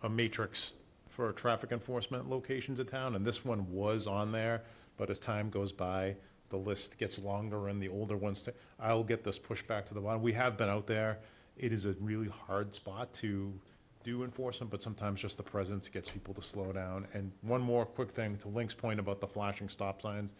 matrix for traffic enforcement locations in town, and this one was on there, but as time goes by, the list gets longer and the older ones, I'll get this pushed back to the bottom. We have been out there. It is a really hard spot to do enforcement, but sometimes just the presence gets people to slow down. And one more quick thing, to Link's point about the flashing stop signs,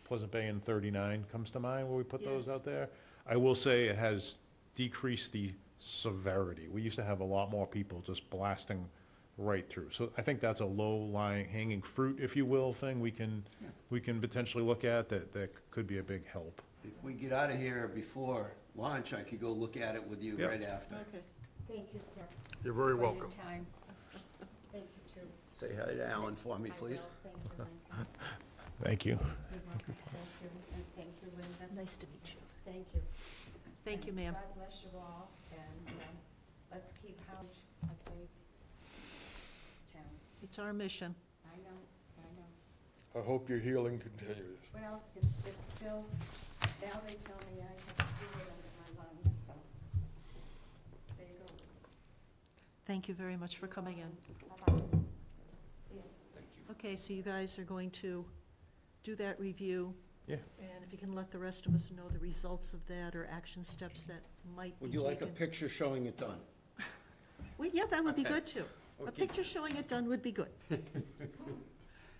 Pleasant Bay and 39 comes to mind where we put those Yes. out there. I will say it has decreased the severity. We used to have a lot more people just blasting right through. So I think that's a low-lying, hanging fruit, if you will, thing we can potentially look at that could be a big help. If we get out of here before lunch, I could go look at it with you Yeah. right after. Okay. Thank you, sir. You're very For your welcome. time. Thank you, too. Say hi to Alan for me, I please. will. Thank you, Lincoln. Thank you. You're welcome. Thank you, and thank you, Linda. Nice to meet you. Thank you. Thank you, ma'am. God bless you all, and let's keep Harwich a safe town. It's our mission. I know. I hope your healing continues. Well, it's still, now they tell me I have fluid under my lungs, so there you go. Thank you very much for coming in. Bye-bye. See ya. Okay, so you guys are going to do that review. Yeah. And if you can let the rest of us know the results of that or action steps that might be Would taken. you like a picture showing it done? Well, yeah, that would be Okay. good, too. A Okay. picture showing it done would be good.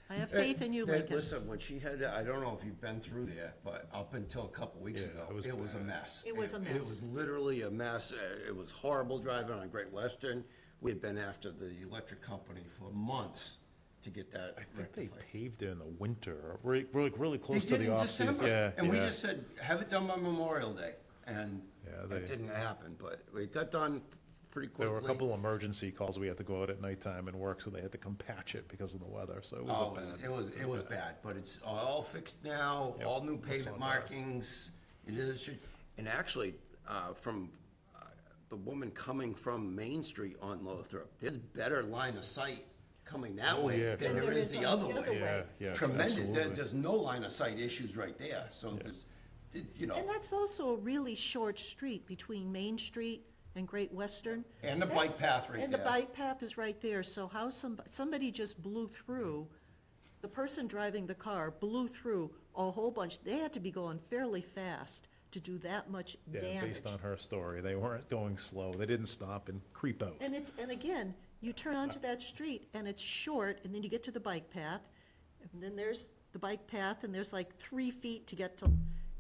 I have faith in you, Hey, Lincoln. Listen, when she had, I don't know if you've been through there, but up until a couple weeks Yeah, ago, it was it was a bad. mess. It was a It mess. was literally a mess. It was horrible driving on Great Western. We had been after the electric company for months to get that I think they rectified. paved it in the winter, really They close to did the in off-season. December, Yeah, and we yeah. just said, have it done by Memorial Day, and Yeah, that they- didn't happen, but it got done pretty quickly. There were a couple emergency calls. We had to go out at nighttime and work, so they had to come patch it because of the weather, so it was Oh, a bad. it was bad, but it's all fixed now, Yep, all new looks pavement not bad. markings. It is, and actually, from the woman coming from Main Street on Lothrop, there's better line of sight coming that Oh, way yeah, than sure. there is the other on the other way. way. Yeah, yes, Tremendous, absolutely. there's no line of sight issues right there, so there's, you know, And that's also a really short street between Main Street and Great Western. and the bike path right And the there. bike path is right there, so how somebody just blew through, the person driving the car blew through a whole bunch, they had to be going fairly fast to do that much Yeah, damage. based on her story, they weren't going slow. They didn't stop and creep out. And again, you turn onto that street and it's short, and then you get to the bike path, and then there's the bike path, and there's like 3 feet to get to,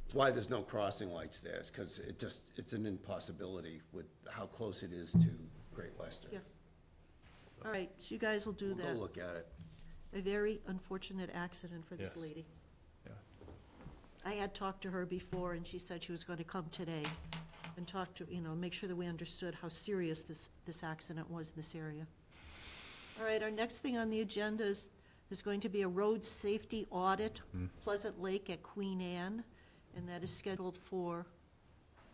That's why there's no crossing lights there, is because it's an impossibility with how close it is to Great Western. Yeah. all right, so you guys will do We'll go that. look at it. A very unfortunate accident for this Yes. lady. Yeah. I had talked to her before, and she said she was going to come today and talk to, make sure that we understood how serious this accident was in this area. All right, our next thing on the agenda is, there's going to be a road safety audit, Pleasant Lake at Queen Anne, and that is scheduled for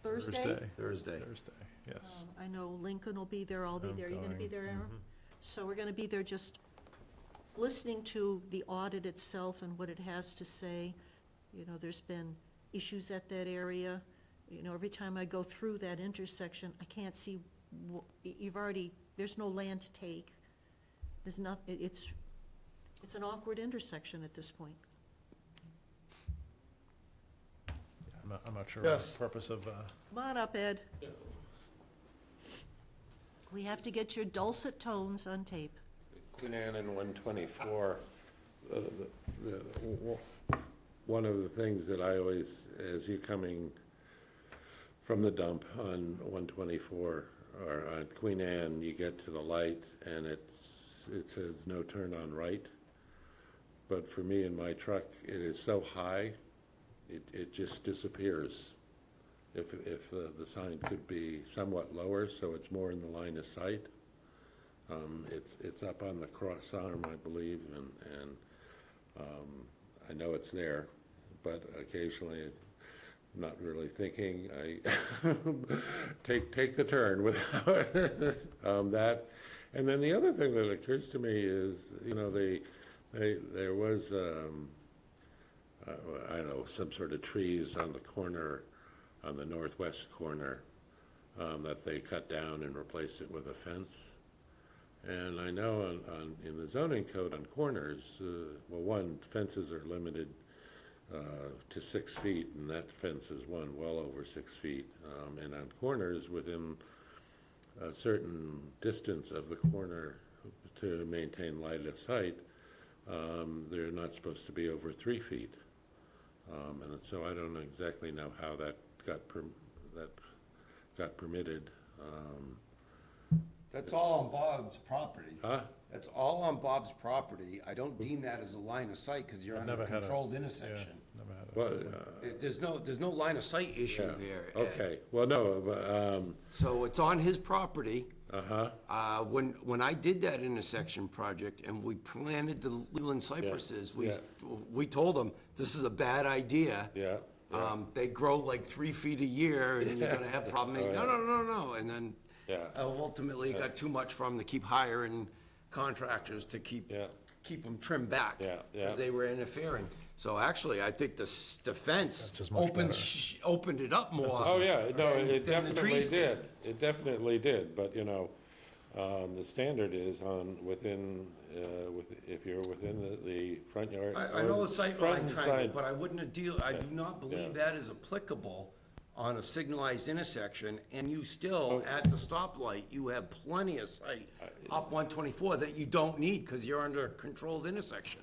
Thursday? Thursday. Yes. I know Lincoln will be there, I'll be I'm there. You gonna be going. there, Aaron? So we're gonna be there just listening to the audit itself and what it has to say. There's been issues at that area. Every time I go through that intersection, I can't see, there's no land to take. There's not, it's an awkward intersection at this point. I'm I'm not sure Yes. the purpose of, Come on up, Ed. We have to get your dulcet tones on tape. Queen Anne and 124, one of the things that I always, as you're coming from the dump on 124, or on Queen Anne, you get to the light, and it says no turn on right. But for me in my truck, it is so high, it just disappears. If the sign could be somewhat lower, so it's more in the line of sight. It's up on the cross arm, I believe, and I know it's there, but occasionally, not really thinking, I take the turn without that. And then the other thing that occurs to me is, you know, there was, I don't know, some sort of trees on the corner, on the northwest corner, that they cut down and replaced it with a fence. And I know in the zoning code on corners, well, one, fences are limited to 6 feet, and that fence is one well over 6 feet. And on corners, within a certain distance of the corner to maintain light of sight, they're not supposed to be over 3 feet. And so I don't exactly know how that got permitted. That's all on Bob's property. Huh? That's all on Bob's property. I don't deem that as a line of sight, because you're I've on a never had a- controlled yeah, intersection. never had Well, There's no line of sight issue yeah, there. okay, well, no, but, So it's on his property. uh-huh, When I did that intersection project and we planted the Leland cypresses, yeah. we told them, this is a bad idea. yeah. They grow like 3 feet a year and you're gonna have problems. Oh, yeah. No. And then Yeah. ultimately it got too much for them to keep hiring contractors to keep Yeah. them trimmed back. Yeah, yeah. Because they were interfering. So actually, I think the fence That's as much opened it up more. Oh, yeah, no, than- it than the definitely trees did, it definitely did, but, you know, the standard is if you're within the front yard. I or know the sight front line and triangle, side. but I wouldn't I do not believe that is applicable on a signalized intersection, and you still, at the stoplight, you have plenty of sight up 124 that you don't need, because you're under a controlled intersection.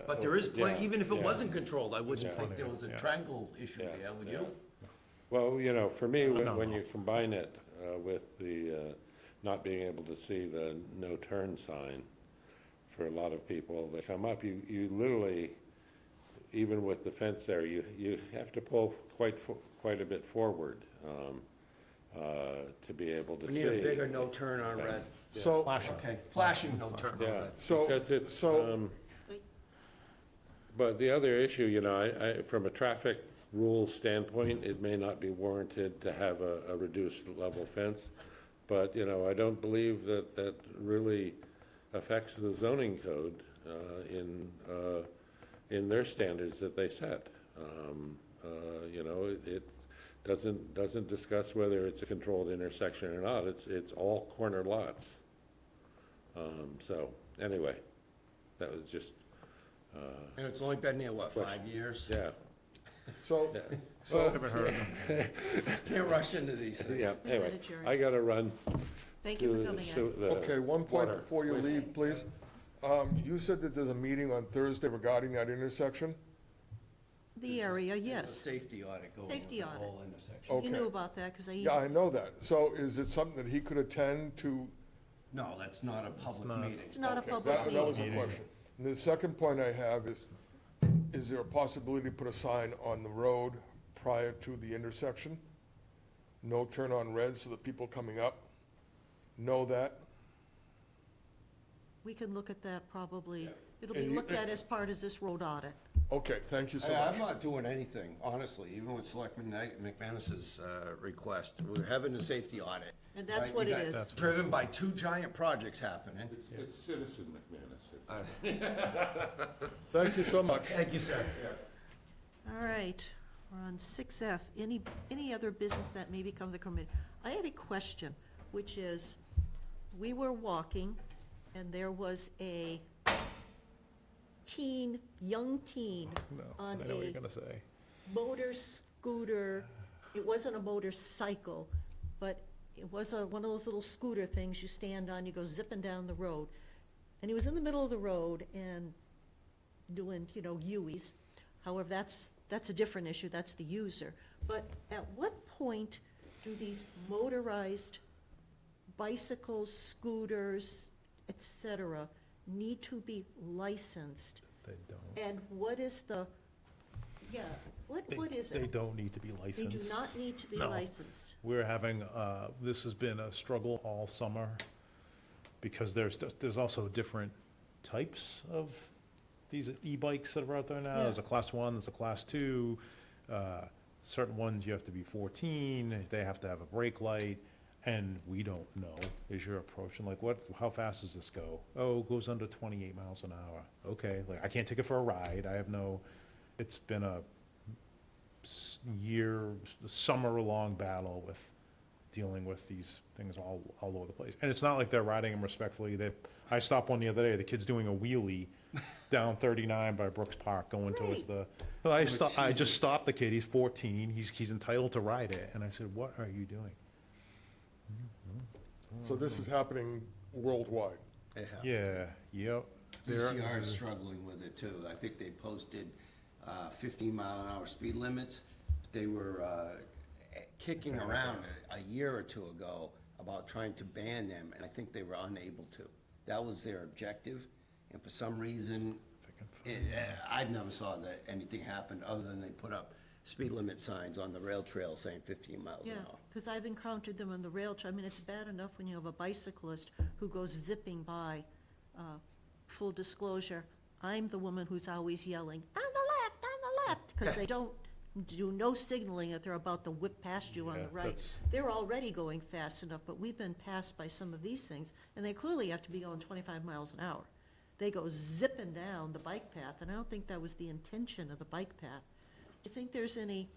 But there is plenty, Yeah, even if it yeah. wasn't controlled, I wouldn't Yeah. think there was a Yeah. triangle issue Yeah, there, would yeah. you? Well, you know, for me, No. when you combine it with the not being able to see the no turn sign, for a lot of people that come up, you literally, even with the fence there, you have to pull quite a bit forward to be able to We see. need a bigger no turn on red. So, Okay, flashing no turn on Yeah, red. So- because it's, so- but the other issue, you know, I, from a traffic rules standpoint, it may not be warranted to have a reduced level fence, but, you know, I don't believe that really affects the zoning code in their standards that they set. You know, it doesn't discuss whether it's a controlled intersection or not, it's all corner lots. So, anyway, that was just, And it's only been there, what, 5 years? yeah. so, haven't heard of them. Can't rush into these things. Yeah, anyway, minute, Jerry. I gotta run Thank you for to coming in. the okay, one point water. before you leave, please. You said that there's a meeting on Thursday regarding that intersection? The area, There's a yes. safety audit going Safety on the audit. whole intersection. Okay. You knew about that, because I Yeah, I know that. So is it something that he could attend to? No, that's not a public not. meeting. It's not a Okay, public that was meeting. a question. And the second point I have is there a possibility to put a sign on the road prior to the intersection? No turn on red, so that people coming up know that? We can look at that probably. It'll And be you- looked at as part of this road audit. Okay, thank you so I'm much. not doing anything, honestly, even with Selectman McManus's request. We're having a safety audit. And that's Right, what you it got- is. Driven by 2 giant projects happening. It's Citizen McManus. Thank you so much. Thank you, sir. All right, we're on 6F. Any other business that may become the committee? I had a question, which is, we were walking, and there was a young teen No, on I know what a you're gonna say. motor scooter, it wasn't a motorcycle, but it was one of those little scooter things you stand on, you go zipping down the road. And he was in the middle of the road and doing, U's. However, that's a different issue, that's the user. But at what point do these motorized bicycles, scooters, et cetera, need to be licensed? They don't. And what is what is They it? don't need to be They licensed. do not need to be No. licensed. We're having, this has been a struggle all summer, because there's also different types of these e-bikes that are out there now. Yeah. There's a class 1, there's a class 2. Certain ones you have to be 14, they have to have a brake light, and we don't know, as you're approaching, like, how fast does this go? Oh, it goes under 28 miles an hour. Okay, like, I can't take it for a ride, it's been a summer-long battle with dealing with these things all over the place. And it's not like they're riding them respectfully. I stopped one the other day, the kid's doing a wheelie down 39 by Brooks Park going towards the, well, I just stopped the kid, he's 14, he's entitled to ride it. And I said, what are you doing? So this is happening worldwide. It happens. Yeah, yep. DCR is struggling with it too. I think they posted 15-mile-an-hour speed limits. They were kicking around a year or two ago about trying to ban them, and I think they were unable to. That was their objective, and for some reason, I've never saw that anything happen other than they put up speed limit signs on the rail trail saying 15 miles Yeah, an hour. because I've encountered them on the rail trail. I mean, it's bad enough when you have a bicyclist who goes zipping by. Full disclosure, I'm the woman who's always yelling, on the left, because they don't do no signaling that they're about to whip past you on Yeah, the right. that's- They're already going fast enough, but we've been passed by some of these things, and they clearly have to be going 25 miles an hour. They go zipping down the bike path, and I don't think that was the intention of the bike path. Do you think there's any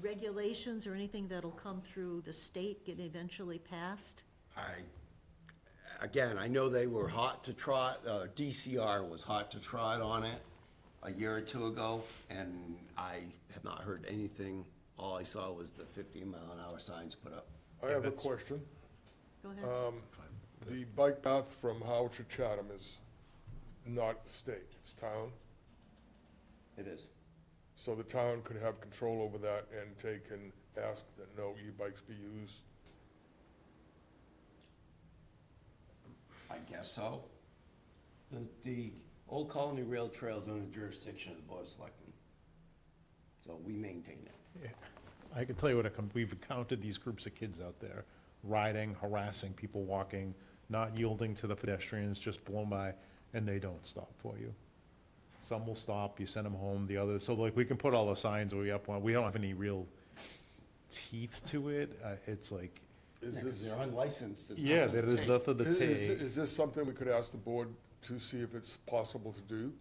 regulations or anything that'll come through the state, get eventually passed? Again, I know they were hot to trot, DCR was hot to trot on it a year or two ago, and I have not heard anything. All I saw was the 15-mile-an-hour signs put up. I have a that's- question. Go ahead. The bike path from Harwich to Chatham is not state, it's town. It is. So the town could have control over that and take and ask that no e-bikes be used. I guess so. The Old Colony Rail Trail is under jurisdiction of the Board of Selectmen. So we maintain it. Yeah. I can tell you we've encountered these groups of kids out there riding, harassing people walking, not yielding to the pedestrians, just blown by, and they don't stop for you. Some will stop, you send them home, the others, so like, we can put all the signs we don't have any real teeth to it, it's like, Is Yeah, 'cause this, they're unlicensed. There's yeah, nothing to there's take. nothing to is, take. is this something we could ask the board to see if it's possible to do?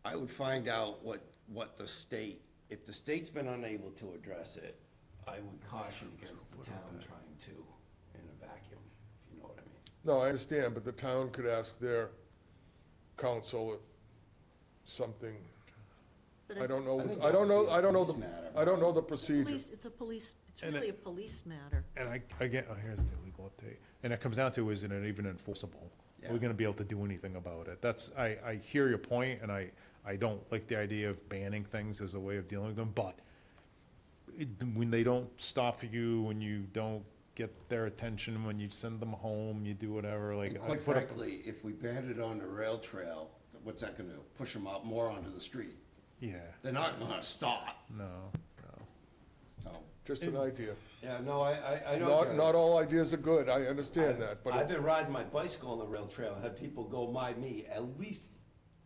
I would find out what the state, if the state's been unable to address it, I would caution against the town trying to in a vacuum, if you know what I mean. No, I understand, but the town could ask their council if something, But I don't know, I think I don't know, that would be a I don't know police the, matter. I don't know the procedure. It's And really it- a police matter. And I get, here's the legal update, and it comes down to, is it even enforceable? Are we Yeah. gonna be able to do anything about it? I hear your point, and I don't like the idea of banning things as a way of dealing with them, but when they don't stop for you, when you don't get their attention, when you send them home, you do whatever, like. And I quite put up- frankly, if we banned it on the rail trail, what's that gonna do? Push them out more onto the street? Yeah, They're not gonna stop, no. so. Just an idea. Yeah, no, I know. Not all ideas are good, I understand that, but I've it's, been riding my bicycle on the rail trail, and had people go by me at least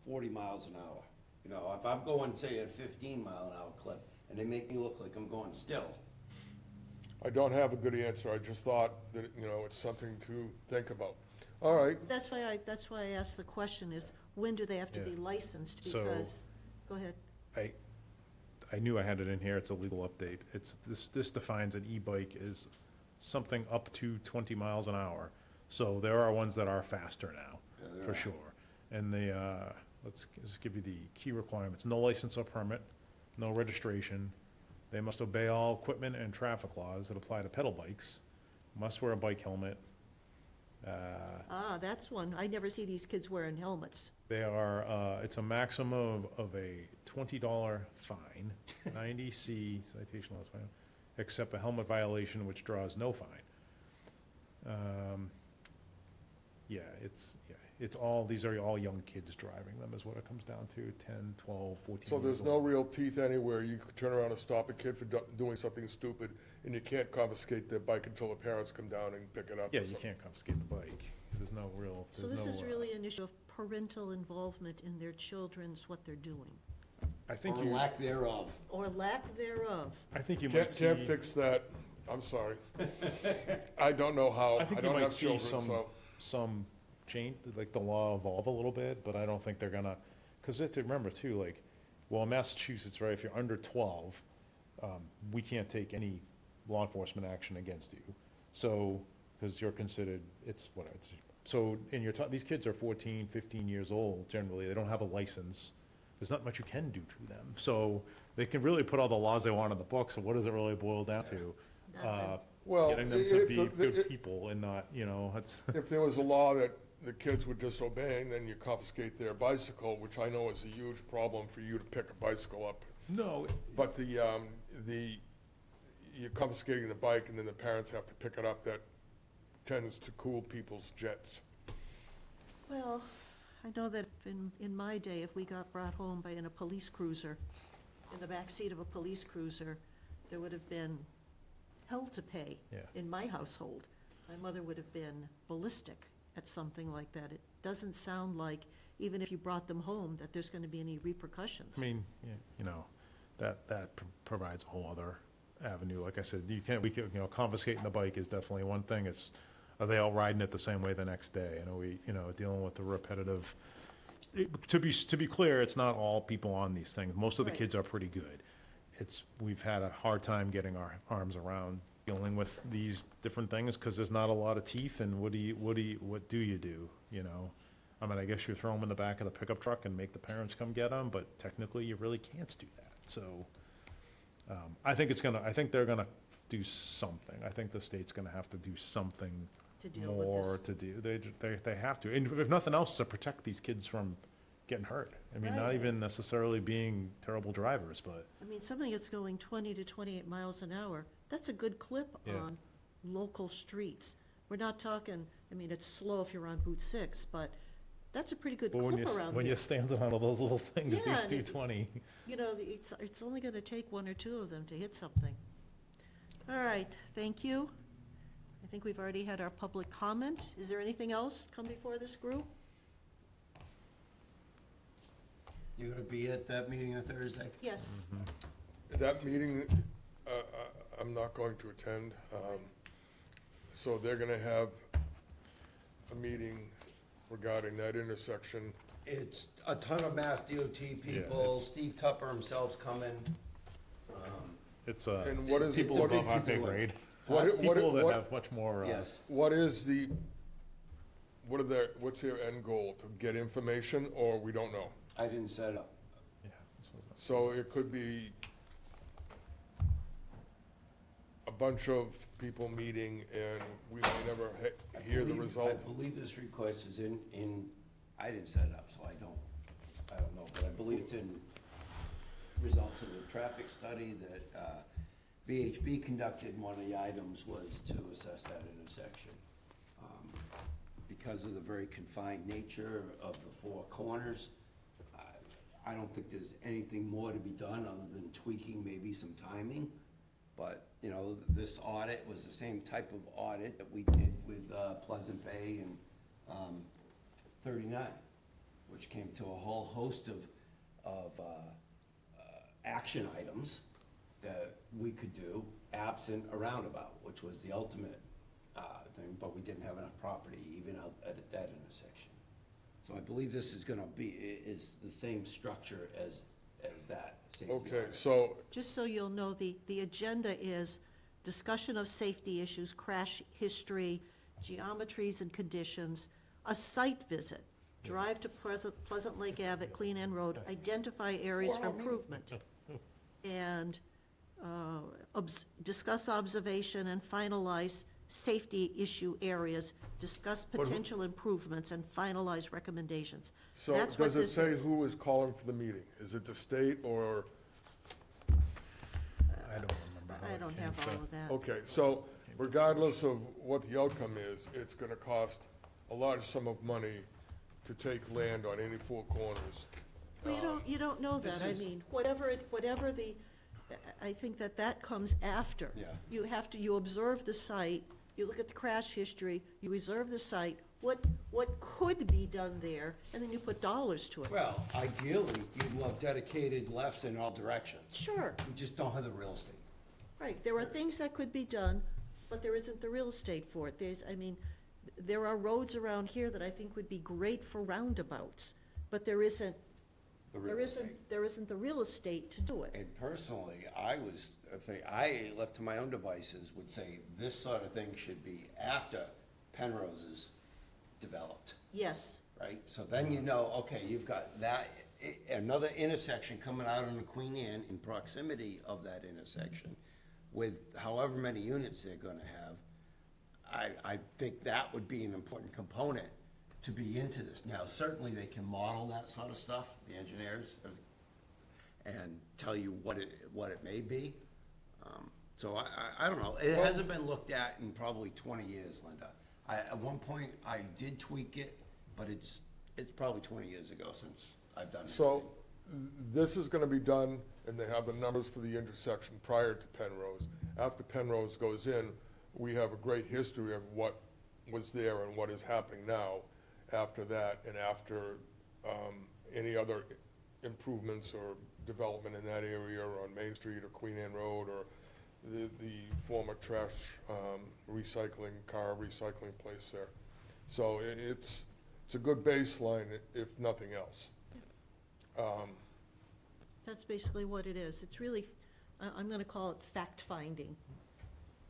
40 miles an hour. You know, if I'm going, say, at 15-mile-an-hour clip, and they make me look like I'm going still. I don't have a good answer, I just thought that, it's something to think about. All right, That's why I asked the question is, when do they have to be Yeah. licensed? So- Because, go ahead. I knew I had it in here, it's a legal update. This defines an e-bike as something up to 20 miles an hour. So there are ones that are faster now, Yeah, there for are. sure. And let's just give you the key requirements. No license or permit, no registration. They must obey all equipment and traffic laws that apply to pedal bikes, must wear a bike helmet. That's one. I never see these kids wearing helmets. They are, it's a maximum of a $20 fine, 90C citation loss fine, except a helmet violation which draws no fine. It's all, these are all young kids driving them is what it comes down to, 10, 12, 14 So there's years no old. real teeth anywhere. You could turn around and stop a kid for doing something stupid, and you can't confiscate their bike until the parents come down and pick it up. or Yeah, you something. can't confiscate the bike. There's no real, So there's this no, is really an issue of parental involvement in their children's, what they're doing, I think Or you, lack thereof. or lack thereof. I think you might see. Can't fix that. I'm sorry. I don't know how. I think you don't might have see children, so. some change, like the law evolve a little bit, but I don't think they're gonna, because you have to remember too, like, well, in Massachusetts, right, if you're under 12, we can't take any law enforcement action against you. So, because you're considered, so in your, these kids are 14, 15 years old generally, they don't have a license. There's not much you can do to them. So they can really put all the laws they want in the book, so what does it really boil down to? Nothing. Well, Getting them to if be the- good people and not, it's. If there was a law that the kids were disobeying, then you confiscate their bicycle, which I know is a huge problem for you to pick a bicycle up. No, But you're confiscating the bike and then the parents have to pick it up, that tends to cool people's jets. Well, I know that in my day, if we got brought home in a police cruiser, in the backseat of a police cruiser, there would have been hell to pay Yeah. in my household. My mother would have been ballistic at something like that. It doesn't sound like, even if you brought them home, that there's going to be any repercussions. I mean, that provides a whole other avenue. Like I said, we can, confiscating the bike is definitely one thing. Are they all riding it the same way the next day? I know dealing with the repetitive, to be clear, it's not all people on these things. Most of the Right. kids are pretty good. We've had a hard time getting our arms around dealing with these different things because there's not a lot of teeth, and what do you do, I mean, I guess you throw them in the back of the pickup truck and make the parents come get them, but technically you really can't do that. So, I think they're gonna do something. I think the state's gonna have to do something To deal with more this. to do. They have to, and if nothing else, to protect these kids from getting hurt. I mean, not Right. even necessarily being terrible drivers, but. I mean, something that's going 20 to 28 miles an hour, that's a good clip Yeah. on local streets. We're not talking, I mean, it's slow if you're on Route 6, but that's a pretty good But clip around when here. you're standing on all those little things, Yeah, and do it- 20. It's only going to take one or two of them to hit something. All right, thank you. I think we've already had our public comment. Is there anything else come before this group? You gonna be at that meeting on Thursday? Yes. That meeting, I'm not going to attend. So they're gonna have a meeting regarding that intersection. It's a ton of Mass DOT people, it's- Steve Tupper himself's coming. It's, And what is, people what above our pay doing? grade. What- People that what- have much more, Yes, what's their end goal? To get information, or we don't know? I didn't set it up. yeah, this was not- So it could be a bunch of people meeting and we may never hear the I result. believe this request is in, I didn't set it up, so I don't know, but I believe it's in results of the traffic study that VHB conducted, and one of the items was to assess that intersection. Because of the very confined nature of the four corners, I don't think there's anything more to be done other than tweaking maybe some timing. But, this audit was the same type of audit that we did with Pleasant Bay and 39, which came to a whole host of action items that we could do absent a roundabout, which was the ultimate thing, but we didn't have enough property even out at that intersection. So I believe this is gonna is the same structure as that safety Okay, audit. so, Just so you'll know, the agenda is discussion of safety issues, crash history, geometries and conditions, a site visit, drive to Pleasant Lake Ave at Clean End Road, identify areas for improvement. and discuss observation and finalize safety issue areas, discuss potential improvements, and finalize recommendations. So That's what does it this say is. who is calling for the meeting? Is it the state or, I don't remember how I it don't came have to- all of that. okay, so regardless of what the outcome is, it's gonna cost a large sum of money to take land on any four corners. Well, you don't know that. I mean, whatever the, I think that comes after. Yeah. You observe the site, you look at the crash history, you reserve the site, what could be done there, and then you put dollars to it. Well, ideally, you'd love dedicated lefts in all directions. Sure, We just don't have the real estate. right. There are things that could be done, but there isn't the real estate for it. There are roads around here that I think would be great for roundabouts, but there isn't The real estate. there isn't the real estate to do it. And personally, I, left to my own devices, would say this sort of thing should be after Penrose is developed, Yes, right? So then you know, okay, you've got that, another intersection coming out on the Queen Anne in proximity of that intersection with however many units they're gonna have. I think that would be an important component to be into this. Now, certainly they can model that sort of stuff, the engineers, and tell you what it may be. So I don't know. It hasn't been looked at in probably 20 years, Linda. At one point, I did tweak it, but it's probably 20 years ago since I've done it. So this is gonna be done, and they have the numbers for the intersection prior to Penrose. After Penrose goes in, we have a great history of what was there and what is happening now after that, and after any other improvements or development in that area, or on Main Street, or Queen Anne Road, or the former trash recycling, car recycling place there. So it's a good baseline, if nothing else. that's basically what it is. It's really, I'm gonna call it fact-finding.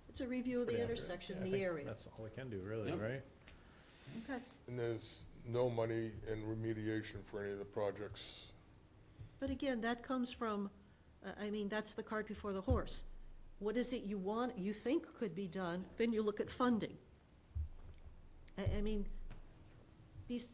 It's a review of the Pretty accurate. intersection, Yeah, I the think area. That's all we can do, really, Yep. right? Okay, And there's no money in remediation for any of the projects. but again, that comes from, that's the cart before the horse. What is it you think could be done, then you look at funding.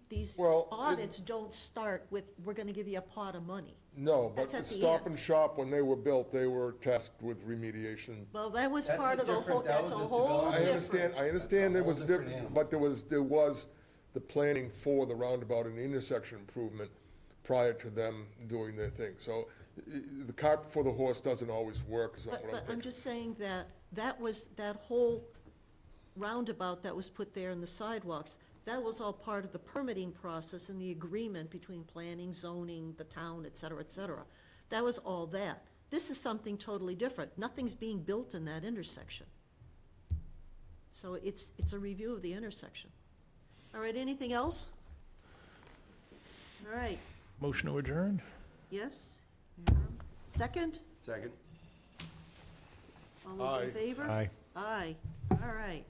These Well, audits don't start with, we're gonna give you a pot of money. No, but That's at the Stop end. and Shop, when they were built, they were tasked with remediation. Well, that was That's part a of the whole, different- that that's a was a whole development. I understand, different. there That's was, a whole different animal. but there was the planning for the roundabout and the intersection improvement prior to them doing their thing. So the cart before the horse doesn't always work, is not what I'm But I'm thinking. just saying that whole roundabout that was put there and the sidewalks, that was all part of the permitting process and the agreement between planning, zoning, the town, et cetera, et cetera. That was all that. This is something totally different. Nothing's being built in that intersection. So it's a review of the intersection. All right, anything else? All right, Motion to adjourn? yes? Second? Second? All those in Aye. favor? Aye. Aye, all right.